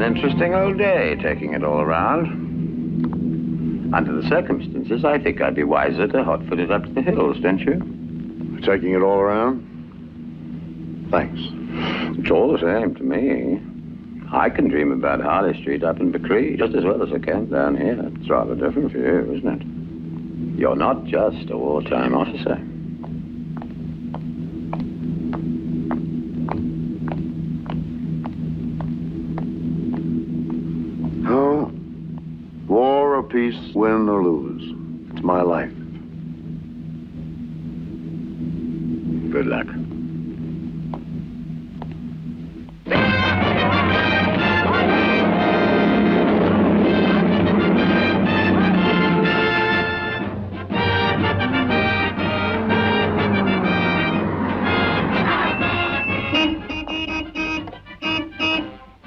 Interesting old day, taking it all around. Under the circumstances, I think I'd be wiser to hot-foot it up to the hills, don't you? Taking it all around? Thanks. It's all the same to me. I can dream about Harley Street up in Beckley just as well as I can down here. It's rather different for you, isn't it? You're not just a wartime officer. War or peace, win or lose. It's my life. Good luck.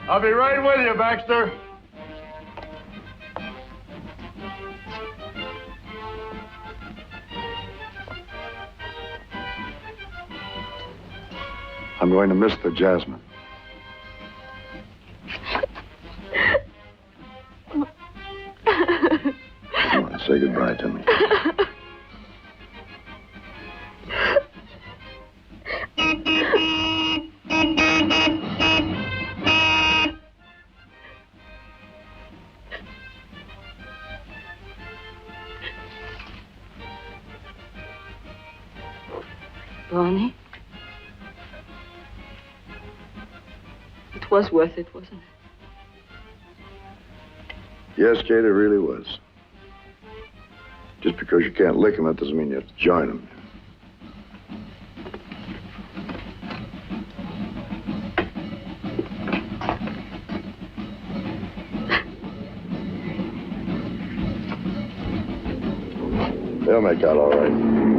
I'll be right with you, Baxter. I'm going to miss the Jasmine. Come on, say goodbye to me. Barney? It was worth it, wasn't it? Yes, Kate, it really was. Just because you can't lick him, that doesn't mean you have to join him. They'll make out all right.